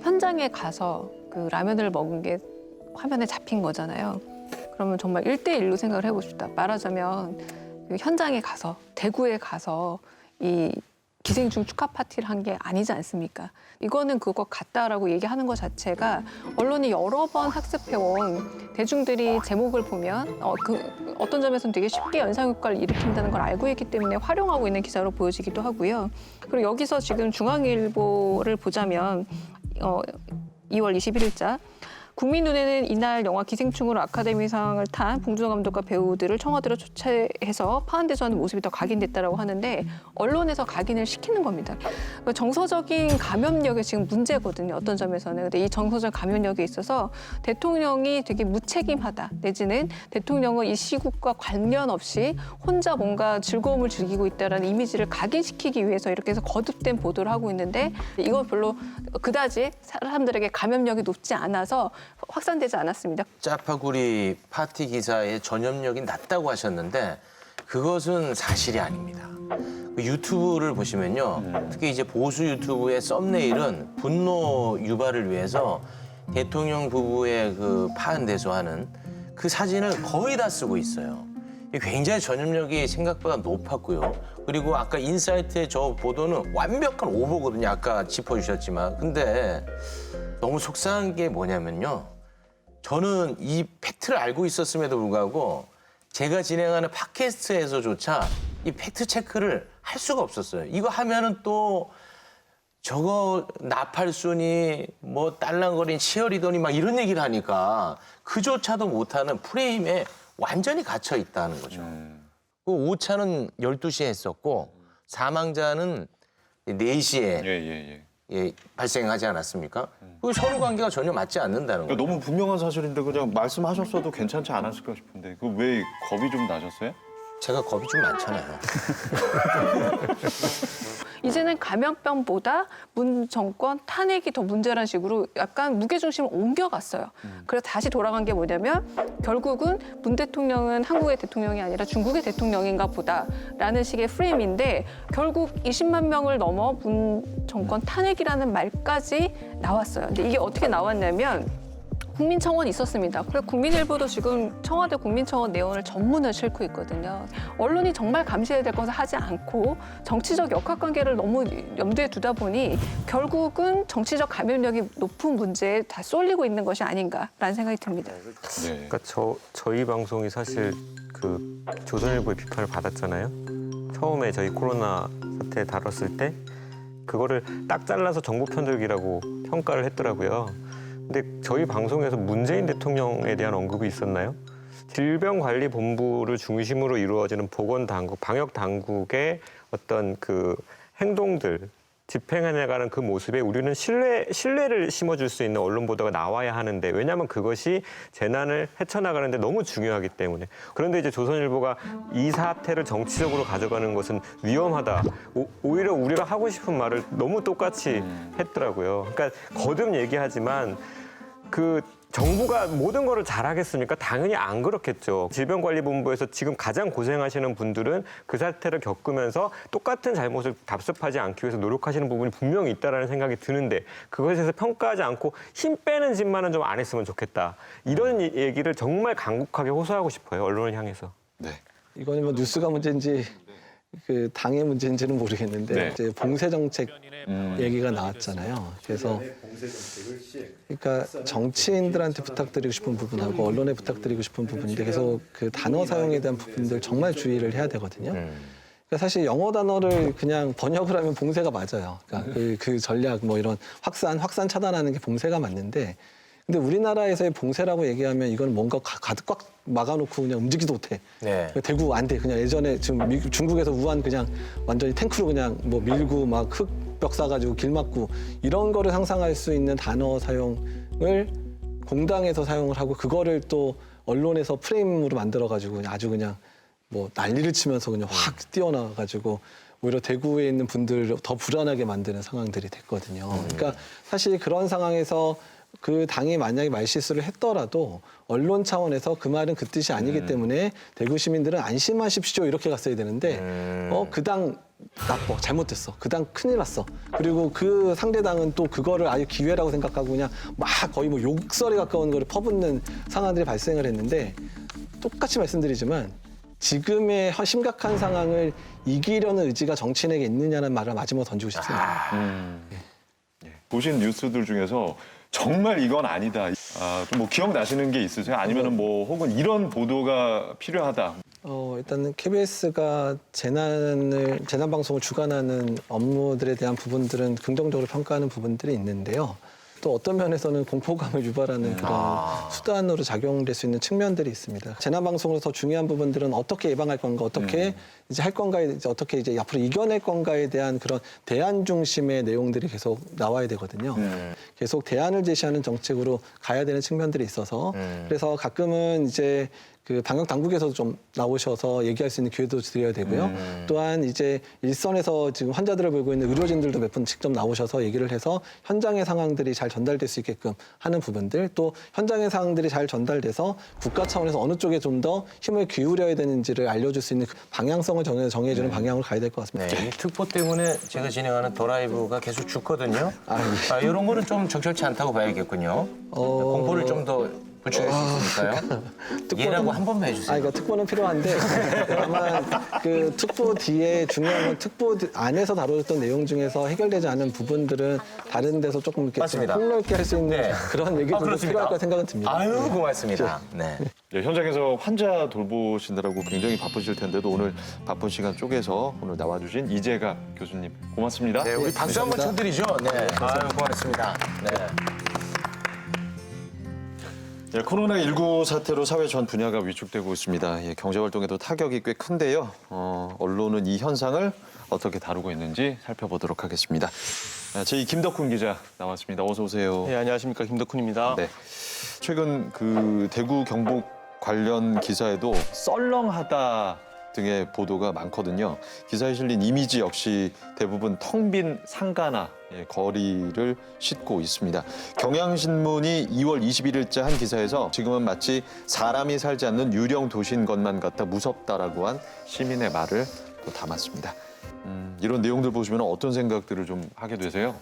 현장에 가서 그 라면을 먹은 게 화면에 잡힌 거잖아요. 그러면 정말 1대1로 생각을 해보고 싶다. 말하자면 그 현장에 가서 대구에 가서 이 기생충 축하 파티를 한 게 아니지 않습니까? 이거는 그거 같다라고 얘기하는 것 자체가 언론이 여러 번 학습해온 대중들이 제목을 보면 어떤 점에서는 되게 쉽게 연상효과를 일으킨다는 걸 알고 있기 때문에 활용하고 있는 기사로 보여지기도 하고요. 그리고 여기서 지금 중앙일보를 보자면 2월 21일자 국민 눈에는 이날 영화 기생충으로 아카데미상을 탄 봉준호 감독과 배우들을 청와대로 초청해서 파한대소하는 모습이 더 각인됐다라고 하는데 언론에서 각인을 시키는 겁니다. 정서적인 감염력이 지금 문제거든요. 어떤 점에서는. 근데 이 정서적 감염력에 있어서 대통령이 되게 무책임하다. 내지는 대통령은 이 시국과 관련 없이 혼자 뭔가 즐거움을 즐기고 있다라는 이미지를 각인시키기 위해서 이렇게 해서 거듭된 보도를 하고 있는데 이건 별로 그다지 사람들에게 감염력이 높지 않아서 확산되지 않았습니다. 짜파구리 파티 기사의 전염력이 낮다고 하셨는데 그것은 사실이 아닙니다. 유튜브를 보시면요. 특히 이제 보수 유튜브의 썸네일은 분노 유발을 위해서 대통령 부부의 그 파한대소하는 그 사진을 거의 다 쓰고 있어요. 굉장히 전염력이 생각보다 높았고요. 그리고 아까 인사이트의 저 보도는 완벽한 오보거든요. 아까 짚어주셨지만. 근데 너무 속상한 게 뭐냐면요. 저는 이 팩트를 알고 있었음에도 불구하고 제가 진행하는 팟캐스트에서조차 이 팩트 체크를 할 수가 없었어요. 이거 하면은 또 저거 나팔순이 뭐 딸랑거린 치어리더니 막 이런 얘기를 하니까 그조차도 못하는 프레임에 완전히 gat혀 있다는 거죠. 그 오차는 12시에 했었고 사망자는 4시에 발생하지 않았습니까? 그 서로 관계가 전혀 맞지 않는다는 거예요. 너무 분명한 사실인데 그냥 말씀하셨어도 괜찮지 않았을까 싶은데 그 왜 겁이 좀 나셨어요? 제가 겁이 좀 많잖아요. 이제는 감염병보다 문 정권 탄핵이 더 문제라는 식으로 약간 무게중심을 옮겨갔어요. 그래서 다시 돌아간 게 뭐냐면 결국은 문 대통령은 한국의 대통령이 아니라 중국의 대통령인가 보다라는 식의 프레임인데 결국 20만 명을 넘어 문 정권 탄핵이라는 말까지 나왔어요. 근데 이게 어떻게 나왔냐면 국민청원이 있었습니다. 그래서 국민일보도 지금 청와대 국민청원 내용을 전문을 싣고 있거든요. 언론이 정말 감시해야 될 것을 하지 않고 정치적 역학관계를 너무 염두에 두다 보니 결국은 정치적 감염력이 높은 문제에 다 쏠리고 있는 것이 아닌가라는 생각이 듭니다. 네. 그러니까 저희 방송이 사실 그 조선일보의 비판을 받았잖아요. 처음에 저희 코로나 사태 다뤘을 때 그거를 딱 잘라서 정보 편들기라고 평가를 했더라고요. 근데 저희 방송에서 문재인 대통령에 대한 언급이 있었나요? 질병관리본부를 중심으로 이루어지는 보건당국, 방역당국의 어떤 그 행동들, 집행해 나가는 그 모습에 우리는 신뢰를 심어줄 수 있는 언론 보도가 나와야 하는데 왜냐하면 그것이 재난을 헤쳐나가는데 너무 중요하기 때문에. 그런데 이제 조선일보가 이 사태를 정치적으로 가져가는 것은 위험하다. 오히려 우리가 하고 싶은 말을 너무 똑같이 했더라고요. 그러니까 거듭 얘기하지만 그 정부가 모든 거를 잘하겠습니까? 당연히 안 그렇겠죠. 질병관리본부에서 지금 가장 고생하시는 분들은 그 사태를 겪으면서 똑같은 잘못을 답습하지 않기 위해서 노력하시는 부분이 분명히 있다는 생각이 드는데 그것에 대해서 평가하지 않고 힘 빼는 짓만은 좀 안 했으면 좋겠다. 이런 얘기를 정말 강국하게 호소하고 싶어요. 언론을 향해서. 네. 이거는 뭐 뉴스가 문제인지 그 당의 문제인지는 모르겠는데 네. 이제 봉쇄 정책 얘기가 나왔잖아요. 그래서 그러니까 정치인들한테 부탁드리고 싶은 부분하고 언론에 부탁드리고 싶은 부분인데 계속 그 단어 사용에 대한 부분들 정말 주의를 해야 되거든요. 그러니까 사실 영어 단어를 그냥 번역을 하면 봉쇄가 맞아요. 그러니까 그 전략 뭐 이런 확산 차단하는 게 봉쇄가 맞는데 근데 우리나라에서의 봉쇄라고 얘기하면 이건 뭔가 가득 꽉 막아놓고 그냥 움직이지도 못해. 네. 대구 안 돼. 그냥 예전에 지금 중국에서 우한 그냥 완전히 탱크로 그냥 뭐 밀고 막 흙벽 쌓아가지고 길 막고 이런 거를 상상할 수 있는 단어 사용을 공당에서 사용을 하고 그거를 또 언론에서 프레임으로 만들어가지고 아주 그냥 뭐 난리를 치면서 그냥 확 뛰어나가지고 오히려 대구에 있는 분들을 더 불안하게 만드는 상황들이 됐거든요. 그러니까 사실 그런 상황에서 그 당이 만약에 말실수를 했더라도 언론 차원에서 그 말은 그 뜻이 아니기 때문에 대구 시민들은 안심하십시오 이렇게 갔어야 되는데 그 당 나빠 잘못됐어 그 당 큰일 났어 그리고 그 상대 당은 또 그거를 아주 기회라고 생각하고 그냥 막 거의 뭐 욕설에 가까운 거를 퍼붓는 상황들이 발생을 했는데 똑같이 말씀드리지만 지금의 심각한 상황을 이기려는 의지가 정치인에게 있느냐는 말을 마지막으로 던지고 싶습니다. 보신 뉴스들 중에서 정말 이건 아니다. 뭐 기억나시는 게 있으세요? 아니면은 뭐 혹은 이런 보도가 필요하다. 일단은 KBS가 재난 방송을 주관하는 업무들에 대한 부분들은 긍정적으로 평가하는 부분들이 있는데요. 또 어떤 면에서는 공포감을 유발하는 그런 수단으로 작용될 수 있는 측면들이 있습니다. 재난 방송으로 더 중요한 부분들은 어떻게 예방할 건가, 어떻게 이제 할 건가에 이제 어떻게 이제 앞으로 이겨낼 건가에 대한 그런 대안 중심의 내용들이 계속 나와야 되거든요. 계속 대안을 제시하는 정책으로 가야 되는 측면들이 있어서 그래서 가끔은 이제 그 방역 당국에서도 좀 나오셔서 얘기할 수 있는 기회도 드려야 되고요. 또한 이제 일선에서 지금 환자들을 보고 있는 의료진들도 몇 분 직접 나오셔서 얘기를 해서 현장의 상황들이 잘 전달될 수 있게끔 하는 부분들, 또 현장의 상황들이 잘 전달돼서 국가 차원에서 어느 쪽에 좀 더 힘을 기울여야 되는지를 알려줄 수 있는 그 방향성을 정해주는 방향으로 가야 될 것 같습니다. 네, 이 특보 때문에 제가 진행하는 더 라이브가 계속 죽거든요. 이런 거는 좀 적절치 않다고 봐야겠군요. 공포를 좀 더 부추길 수 있으니까요. 얘라고 한 번만 해주세요. 그러니까 특보는 필요한데 다만 그 특보 뒤에 중요한 건 특보 안에서 다뤄졌던 내용 중에서 해결되지 않은 부분들은 다른 데서 조금 이렇게 맞습니다. 폭넓게 할 수 있는 네. 그런 얘기도 그렇습니다. 필요할 거라 생각은 듭니다. 아유, 고맙습니다. 네. 예, 현장에서 환자 돌보시느라고 굉장히 바쁘실 텐데도 오늘 바쁜 시간 쪼개서 오늘 나와주신 이재갑 교수님 고맙습니다. 네, 우리 박수 한번 쳐드리죠. 네. 아유, 고맙습니다. 네. 예, 코로나19 사태로 사회 전 분야가 위축되고 있습니다. 예, 경제활동에도 타격이 꽤 큰데요. 언론은 이 현상을 어떻게 다루고 있는지 살펴보도록 하겠습니다. 제2 김덕훈 기자 나왔습니다. 어서 오세요. 네, 안녕하십니까. 김덕훈입니다. 네. 최근 그 대구 경북 관련 기사에도 썰렁하다 등의 보도가 많거든요. 기사에 실린 이미지 역시 대부분 텅 빈 상가나 거리를 싣고 있습니다. 경향신문이 2월 21일자 한 기사에서 지금은 마치 사람이 살지 않는 유령 도시인 것만 같아 무섭다라고 한 시민의 말을 또 담았습니다. 이런 내용들 보시면 어떤 생각들을 좀 하게 되세요?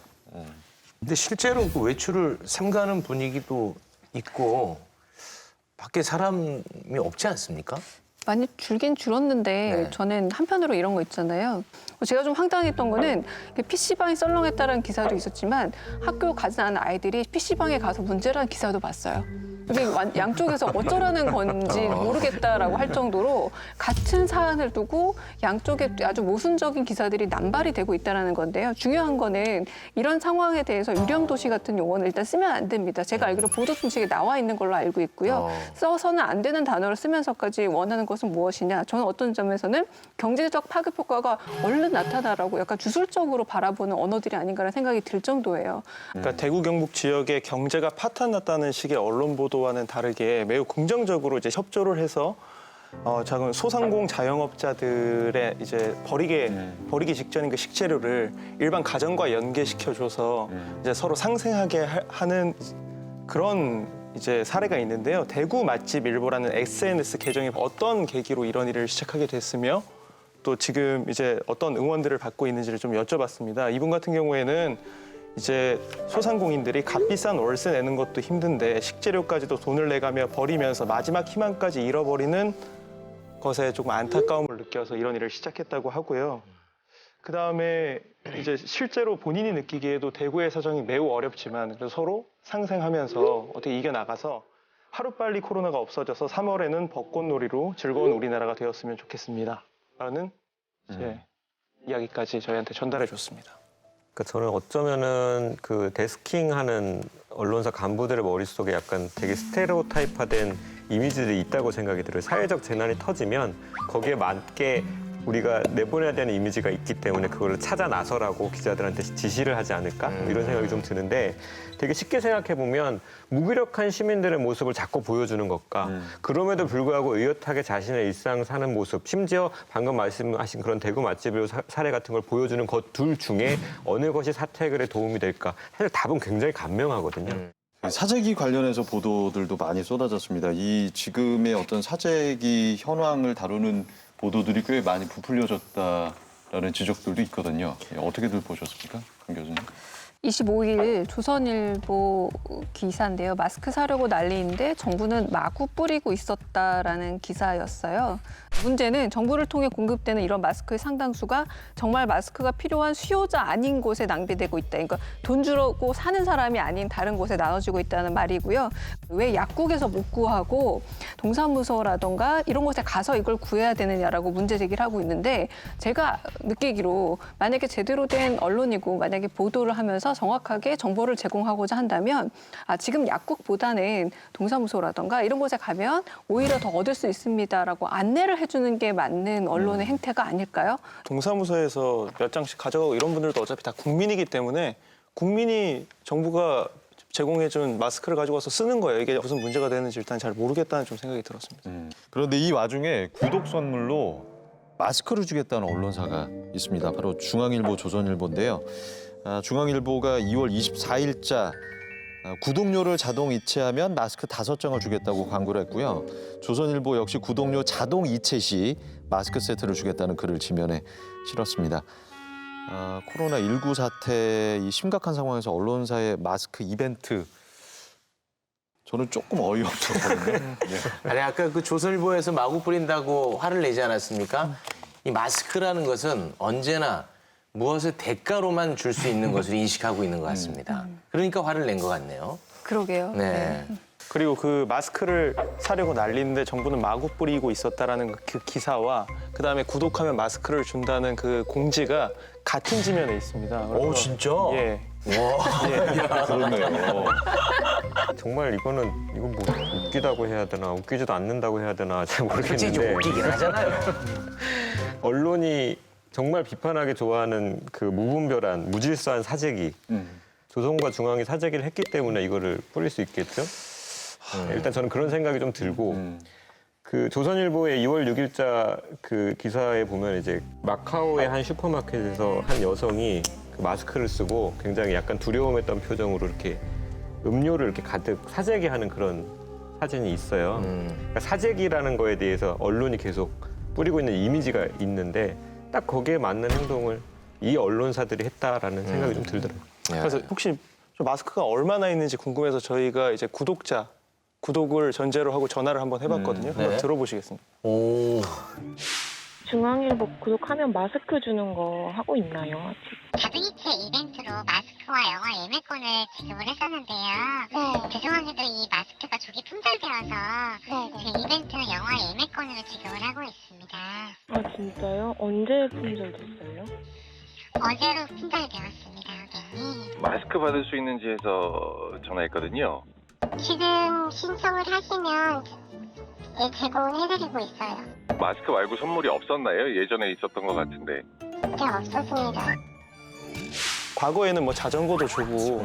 근데 실제로 그 외출을 삼가는 분위기도 있고 밖에 사람이 없지 않습니까? 많이 줄긴 줄었는데 네. 저는 한편으로 이런 거 있잖아요. 제가 좀 황당했던 거는 PC방이 썰렁했다는 기사도 있었지만 학교 가지 않은 아이들이 PC방에 가서 문제라는 기사도 봤어요. 이게 양쪽에서 어쩌라는 건지 모르겠다라고 할 정도로 같은 사안을 두고 양쪽에 아주 모순적인 기사들이 남발이 되고 있다는 건데요. 중요한 거는 이런 상황에 대해서 유령도시 같은 용어는 일단 쓰면 안 됩니다. 제가 알기로 보도순칙에 나와 있는 걸로 알고 있고요. 써서는 안 되는 단어를 쓰면서까지 원하는 것은 무엇이냐. 저는 어떤 점에서는 경제적 파급 효과가 얼른 나타나라고 약간 주술적으로 바라보는 언어들이 아닌가라는 생각이 들 정도예요. 그러니까 대구 경북 지역의 경제가 파탄 났다는 식의 언론 보도와는 다르게 매우 긍정적으로 이제 협조를 해서 작은 소상공 자영업자들의 이제 버리기 직전인 그 식재료를 일반 가정과 연계시켜줘서 이제 서로 상생하게 하는 그런 이제 사례가 있는데요. 대구 맛집 일보라는 SNS 계정이 어떤 계기로 이런 일을 시작하게 됐으며 또 지금 이제 어떤 응원들을 받고 있는지를 좀 여쭤봤습니다. 이분 같은 경우에는 이제 소상공인들이 값비싼 월세 내는 것도 힘든데 식재료까지도 돈을 내가며 버리면서 마지막 희망까지 잃어버리는 것에 조금 안타까움을 느껴서 이런 일을 시작했다고 하고요. 그다음에 이제 실제로 본인이 느끼기에도 대구의 사정이 매우 어렵지만 그래도 서로 상생하면서 어떻게 이겨나가서 하루빨리 코로나가 없어져서 3월에는 벚꽃놀이로 즐거운 우리나라가 되었으면 좋겠습니다. 라는 이제 이야기까지 저희한테 전달해 줬습니다. 그러니까 저는 어쩌면은 그 데스킹하는 언론사 간부들의 머릿속에 약간 되게 스테레오타입화된 이미지들이 있다고 생각이 들어요. 사회적 재난이 터지면 거기에 맞게 우리가 내보내야 되는 이미지가 있기 때문에 그걸 찾아 나서라고 기자들한테 지시를 하지 않을까 이런 생각이 좀 드는데 되게 쉽게 생각해 보면 무기력한 시민들의 모습을 자꾸 보여주는 것과 그럼에도 불구하고 의젓하게 자신의 일상 사는 모습 심지어 방금 말씀하신 그런 대구 맛집의 사례 같은 걸 보여주는 것 둘 중에 어느 것이 사퇴 해결에 도움이 될까 사실 답은 굉장히 간명하거든요. 사재기 관련해서 보도들도 많이 쏟아졌습니다. 이 지금의 어떤 사재기 현황을 다루는 보도들이 꽤 많이 부풀려졌다라는 지적들도 있거든요. 어떻게들 보셨습니까, 강 교수님? 25일 조선일보 기사인데요. 마스크 사려고 난리인데 정부는 마구 뿌리고 있었다라는 기사였어요. 문제는 정부를 통해 공급되는 이런 마스크의 상당수가 정말 마스크가 필요한 수요자 아닌 곳에 낭비되고 있다. 그러니까 돈 주고 사는 사람이 아닌 다른 곳에 나눠지고 있다는 말이고요. 왜 약국에서 못 구하고 동사무소라던가 이런 곳에 가서 이걸 구해야 되느냐라고 문제 제기를 하고 있는데 제가 느끼기로 만약에 제대로 된 언론이고 만약에 보도를 하면서 정확하게 정보를 제공하고자 한다면 지금 약국보다는 동사무소라던가 이런 곳에 가면 오히려 더 얻을 수 있습니다라고 안내를 해주는 게 맞는 언론의 행태가 아닐까요? 동사무소에서 몇 장씩 가져가고 이런 분들도 어차피 다 국민이기 때문에 국민이 정부가 제공해준 마스크를 가지고 와서 쓰는 거예요. 이게 무슨 문제가 되는지 일단 잘 모르겠다는 좀 생각이 들었습니다. 그런데 이 와중에 구독 선물로 마스크를 주겠다는 언론사가 있습니다. 바로 중앙일보, 조선일보인데요. 중앙일보가 2월 24일자 구독료를 자동 이체하면 마스크 5장을 주겠다고 광고를 했고요. 조선일보 역시 구독료 자동 이체 시 마스크 세트를 주겠다는 글을 지면에 실었습니다. 코로나19 사태 이 심각한 상황에서 언론사의 마스크 이벤트 저는 조금 어이없었거든요. 네. 아니 아까 그 조선일보에서 마구 뿌린다고 화를 내지 않았습니까? 이 마스크라는 것은 언제나 무엇을 대가로만 줄 수 있는 것으로 인식하고 있는 것 같습니다. 그러니까 화를 낸 것 같네요. 그러게요. 네. 그리고 그 마스크를 사려고 난리인데 정부는 마구 뿌리고 있었다라는 그 기사와 그다음에 구독하면 마스크를 준다는 그 공지가 같은 지면에 있습니다. 오 진짜? 예. 와. 그렇네요. 정말 이건 뭐 웃기다고 해야 되나 웃기지도 않는다고 해야 되나 잘 솔직히 좀 모르겠는데 웃기긴 하잖아요. 언론이 정말 비판하기 좋아하는 그 무분별한 무질서한 사재기 조선과 중앙이 사재기를 했기 때문에 이거를 뿌릴 수 있겠죠. 일단 저는 그런 생각이 좀 들고 그 조선일보의 2월 6일자 그 기사에 보면 이제 마카오의 한 슈퍼마켓에서 한 여성이 그 마스크를 쓰고 굉장히 약간 두려움했던 표정으로 이렇게 음료를 이렇게 가득 사재기하는 그런 사진이 있어요. 그러니까 사재기라는 거에 대해서 언론이 계속 뿌리고 있는 이미지가 있는데 딱 거기에 맞는 행동을 이 언론사들이 했다라는 생각이 좀 들더라고요. 그래서 혹시 좀 마스크가 얼마나 있는지 궁금해서 저희가 이제 구독을 전제로 하고 전화를 한번 해봤거든요. 한번 네. 들어보시겠습니다. 오. 중앙일보 구독하면 마스크 주는 거 하고 있나요? 아직? 자동이체 이벤트로 마스크와 영화 예매권을 지급을 했었는데요. 죄송하게도 이 마스크가 조기 품절되어서 그 이벤트는 영화 예매권으로 지급을 하고 있습니다. 아 진짜요? 언제 품절됐어요? 어제로 품절되었습니다, 고객님. 마스크 받을 수 있는지 해서 전화했거든요. 지금 신청을 하시면 제공을 해드리고 있어요. 마스크 말고 선물이 없었나요? 예전에 있었던 것 같은데. 네, 없었습니다. 과거에는 뭐 자전거도 주고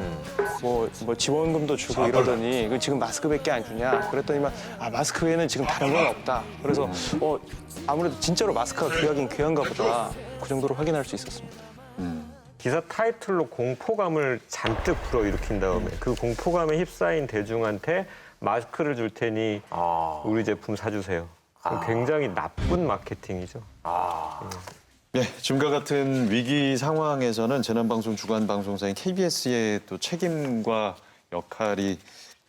뭐 지원금도 주고 이러더니 그 지금 마스크밖에 안 주냐 그랬더니만 마스크 외에는 지금 다른 건 없다. 그래서 아무래도 진짜로 마스크가 귀하긴 귀한가 보다. 그 정도로 확인할 수 있었습니다. 기사 타이틀로 공포감을 잔뜩 불어일으킨 다음에 그 공포감에 휩싸인 대중한테 마스크를 줄 테니 우리 제품 사주세요. 굉장히 나쁜 마케팅이죠. 예, 지금과 같은 위기 상황에서는 재난방송 주간 방송사인 KBS의 또 책임과 역할이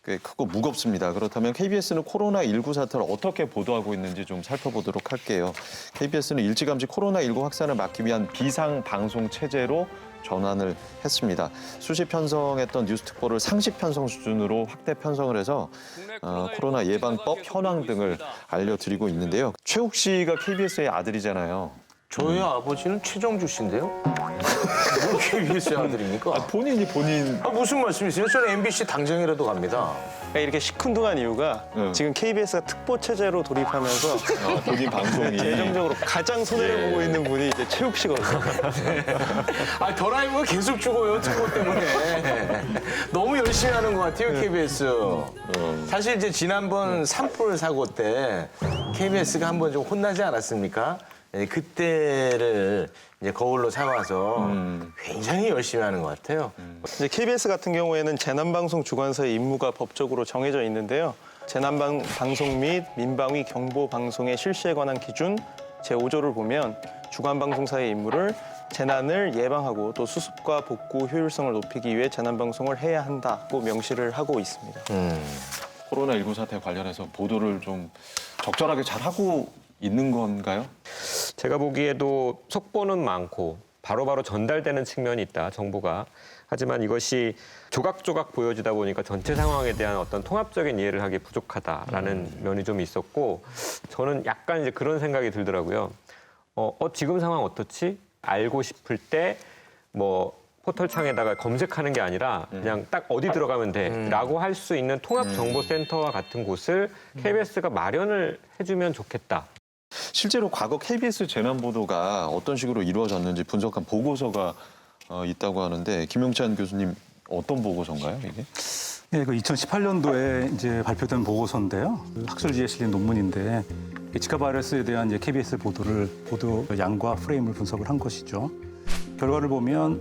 꽤 크고 무겁습니다. 그렇다면 KBS는 코로나19 사태를 어떻게 보도하고 있는지 좀 살펴보도록 할게요. KBS는 일찌감치 코로나19 확산을 막기 위한 비상방송 체제로 전환을 했습니다. 수시 편성했던 뉴스 특보를 상시 편성 수준으로 확대 편성을 해서 코로나 예방법 현황 등을 알려드리고 있는데요. 최욱 씨가 KBS의 아들이잖아요. 저희 아버지는 최정주 씨인데요? 뭐 KBS 아들입니까? 본인. 무슨 말씀이세요? 저는 MBC 당정이라도 갑니다. 이렇게 시큰둥한 이유가 지금 KBS가 특보 체제로 돌입하면서 본인 방송이 재정적으로 가장 손해를 보고 있는 분이 이제 최욱 씨거든요. 더 라이브가 계속 죽어요, 특보 때문에. 너무 열심히 하는 것 같아요, KBS. 사실 이제 지난번 산불 사고 때 KBS가 한번 좀 혼나지 않았습니까? 그때를 이제 거울로 삼아서 굉장히 열심히 하는 것 같아요. 이제 KBS 같은 경우에는 재난방송 주관사의 임무가 법적으로 정해져 있는데요. 재난방송 및 민방위 경보방송의 실시에 관한 기준 제5조를 보면 주간방송사의 임무를 재난을 예방하고 또 수습과 복구 효율성을 높이기 위해 재난방송을 해야 한다고 명시를 하고 있습니다. 코로나19 사태 관련해서 보도를 좀 적절하게 잘 하고 있는 건가요? 제가 보기에도 속보는 많고 바로바로 전달되는 측면이 있다, 정부가. 하지만 이것이 조각조각 보여지다 보니까 전체 상황에 대한 어떤 통합적인 이해를 하기 부족하다라는 면이 좀 있었고, 저는 약간 이제 그런 생각이 들더라고요. 지금 상황 어떻지? 알고 싶을 때 뭐 포털창에다가 검색하는 게 아니라 그냥 딱 어디 들어가면 돼라고 할 수 있는 통합정보센터와 같은 곳을 KBS가 마련을 해주면 좋겠다. 실제로 과거 KBS 재난 보도가 어떤 식으로 이루어졌는지 분석한 보고서가 있다고 하는데 김용찬 교수님 어떤 보고서인가요, 이게? 네, 그 2018년도에 이제 발표된 보고서인데요. 그 학술지에 실린 논문인데 지카 바이러스에 대한 이제 KBS 보도 양과 프레임을 분석을 한 것이죠. 결과를 보면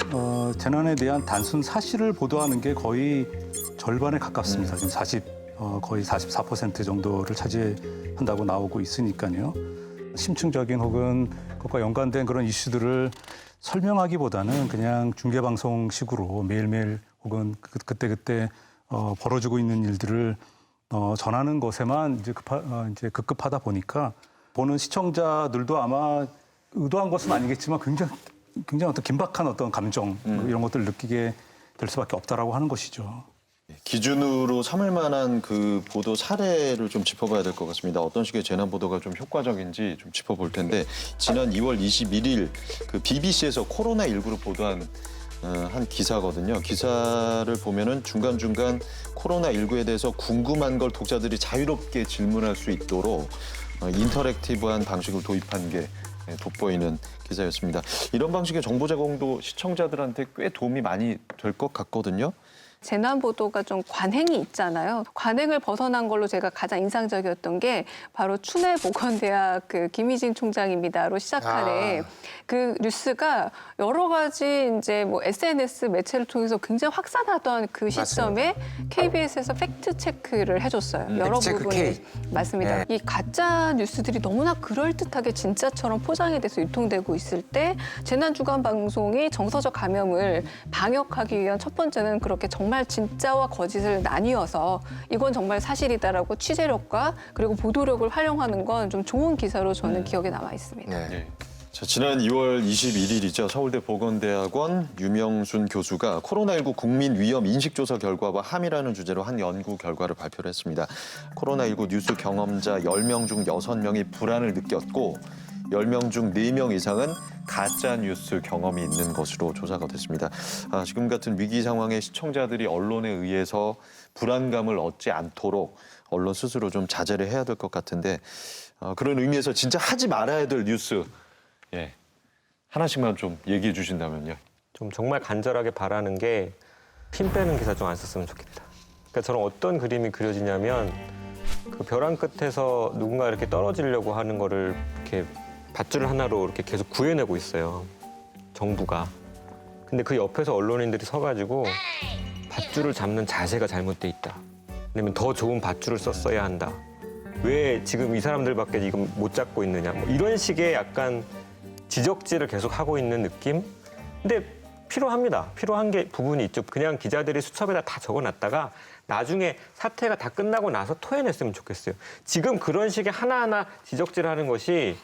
재난에 대한 단순 사실을 보도하는 게 거의 절반에 가깝습니다. 지금 거의 44% 정도를 차지한다고 나오고 있으니까요. 심층적인 혹은 그것과 연관된 그런 이슈들을 설명하기보다는 그냥 중계방송식으로 매일매일 혹은 그때그때 벌어지고 있는 일들을 전하는 것에만 이제 급급하다 보니까 보는 시청자들도 아마 의도한 것은 아니겠지만 굉장히 어떤 긴박한 어떤 감정 이런 것들을 느끼게 될 수밖에 없다라고 하는 것이죠. 기준으로 삼을 만한 그 보도 사례를 좀 짚어봐야 될 것 같습니다. 어떤 식의 재난 보도가 좀 효과적인지 좀 짚어볼 텐데 지난 2월 21일 그 BBC에서 코로나19를 보도한 한 기사거든요. 기사를 보면은 중간중간 코로나19에 대해서 궁금한 걸 독자들이 자유롭게 질문할 수 있도록 인터랙티브한 방식을 도입한 게 돋보이는 기사였습니다. 이런 방식의 정보 제공도 시청자들한테 꽤 도움이 많이 될 것 같거든요. 재난 보도가 좀 관행이 있잖아요. 관행을 벗어난 걸로 제가 가장 인상적이었던 게 바로 춘해보건대학 그 김희진 총장입니다로 시작하는 그 뉴스가 여러 가지 이제 뭐 SNS 매체를 통해서 굉장히 확산하던 그 시점에 맞습니다. KBS에서 팩트 체크를 해줬어요. 여러 부분을 맞습니다. 이 가짜 뉴스들이 너무나 그럴듯하게 진짜처럼 포장이 돼서 유통되고 있을 때 재난 주간 방송이 정서적 감염을 방역하기 위한 첫 번째는 그렇게 정말 진짜와 거짓을 나뉘어서 이건 정말 사실이다라고 취재력과 그리고 보도력을 활용하는 건 좀 좋은 기사로 저는 기억에 남아 있습니다. 네. 자, 지난 2월 21일이죠. 서울대 보건대학원 유명순 교수가 코로나19 국민 위험 인식조사 결과와 함이라는 주제로 한 연구 결과를 발표를 했습니다. 코로나19 뉴스 경험자 10명 중 6명이 불안을 느꼈고 10명 중 4명 이상은 가짜 뉴스 경험이 있는 것으로 조사가 됐습니다. 지금 같은 위기 상황에 시청자들이 언론에 의해서 불안감을 얻지 않도록 언론 스스로 좀 자제를 해야 될 것 같은데 그런 의미에서 진짜 하지 말아야 될 뉴스 하나씩만 좀 얘기해 주신다면요. 좀 정말 간절하게 바라는 게 핀 빼는 기사 좀 안 썼으면 좋겠다. 그러니까 저는 어떤 그림이 그려지냐면 그 벼랑 끝에서 누군가 이렇게 떨어지려고 하는 거를 이렇게 밧줄 하나로 이렇게 계속 구해내고 있어요. 정부가. 근데 그 옆에서 언론인들이 서가지고 밧줄을 잡는 자세가 잘못돼 있다. 아니면 더 좋은 밧줄을 썼어야 한다. 왜 지금 이 사람들밖에 지금 못 잡고 있느냐. 뭐 이런 식의 약간 지적질을 계속 하고 있는 느낌? 근데 필요합니다. 필요한 게 부분이 있죠. 그냥 기자들이 수첩에다 다 적어놨다가 나중에 사태가 다 끝나고 나서 토해냈으면 좋겠어요. 지금 그런 식의 하나하나 지적질하는 것이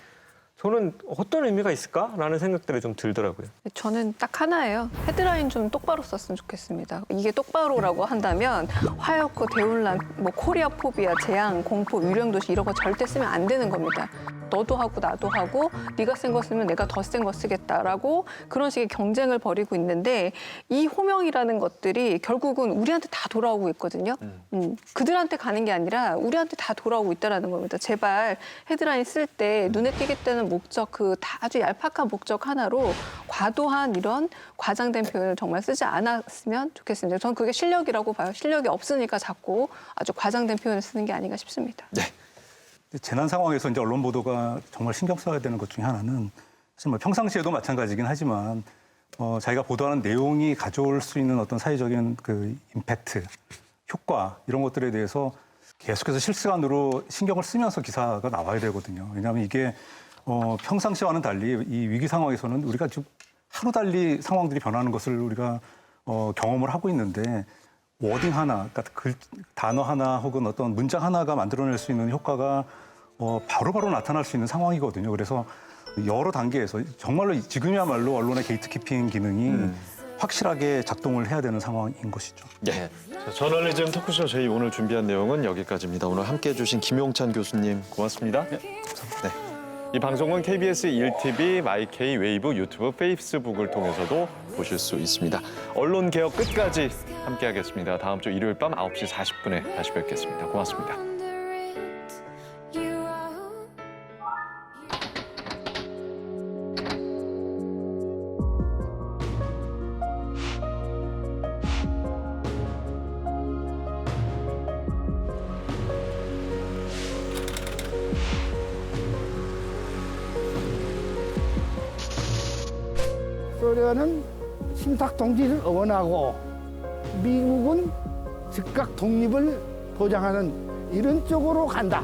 저는 어떤 의미가 있을까라는 생각들이 좀 들더라고요. 저는 딱 하나예요. 헤드라인 좀 똑바로 썼으면 좋겠습니다. 이게 똑바로라고 한다면 화약고, 대혼란, 뭐 코리아 포비아, 재앙, 공포, 유령도시 이런 거 절대 쓰면 안 되는 겁니다. 너도 하고 나도 하고 네가 센 거 쓰면 내가 더 센 거 쓰겠다라고 그런 식의 경쟁을 벌이고 있는데 이 호명이라는 것들이 결국은 우리한테 다 돌아오고 있거든요. 그들한테 가는 게 아니라 우리한테 다 돌아오고 있다는 겁니다. 제발 헤드라인 쓸 때 눈에 띄겠다는 목적, 그 다 아주 얄팍한 목적 하나로 과도한 이런 과장된 표현을 정말 쓰지 않았으면 좋겠습니다. 저는 그게 실력이라고 봐요. 실력이 없으니까 자꾸 아주 과장된 표현을 쓰는 게 아닌가 싶습니다. 네. 재난 상황에서 이제 언론 보도가 정말 신경 써야 되는 것 중에 하나는 사실 뭐 평상시에도 마찬가지긴 하지만 자기가 보도하는 내용이 가져올 수 있는 어떤 사회적인 그 임팩트, 효과 이런 것들에 대해서 계속해서 실시간으로 신경을 쓰면서 기사가 나와야 되거든요. 왜냐하면 이게 평상시와는 달리 이 위기 상황에서는 우리가 지금 하루 달리 상황들이 변하는 것을 우리가 경험을 하고 있는데 워딩 하나, 그러니까 단어 하나 혹은 어떤 문장 하나가 만들어낼 수 있는 효과가 바로바로 나타날 수 있는 상황이거든요. 그래서 여러 단계에서 정말로 지금이야말로 언론의 게이트키핑 기능이 확실하게 작동을 해야 되는 상황인 것이죠. 네. 자, 저널리즘 토크쇼 저희 오늘 준비한 내용은 여기까지입니다. 오늘 함께해 주신 김용찬 교수님 고맙습니다. 네. 이 방송은 KBS 1TV, 마이케이, 웨이브, 유튜브, 페이스북을 통해서도 보실 수 있습니다. 언론 개혁 끝까지 함께하겠습니다. 다음 주 일요일 밤 9시 40분에 다시 뵙겠습니다. 고맙습니다. 소련은 신탁 통치를 응원하고 미국은 즉각 독립을 보장하는 이런 쪽으로 간다.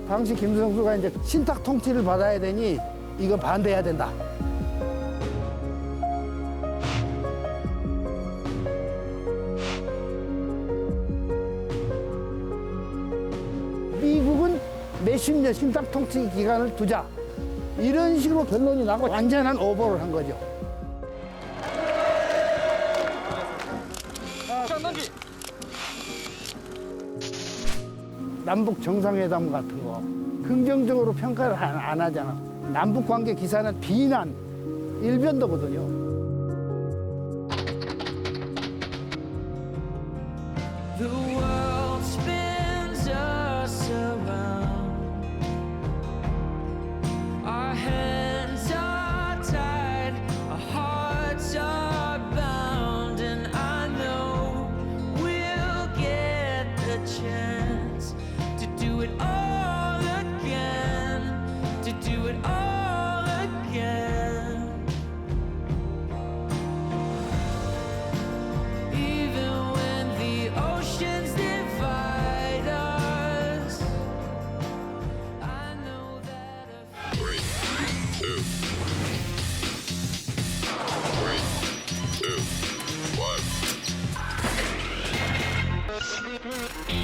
당시 김성수가 이제 신탁 통치를 받아야 되니 이거 반대해야 된다. 미국은 몇십 년 신탁 통치 기간을 두자. 이런 식으로 결론이 나고 완전한 오보를 한 거죠. 남북 정상회담 같은 거 긍정적으로 평가를 안 하잖아. 남북 관계 기사는 비난, 일변도거든요. The world spins us around. Our hands are tied, our hearts are bound, and I know we'll get the chance to do it all again, to do it all again. Even when the oceans divide us, I know that a 3, 2, 1.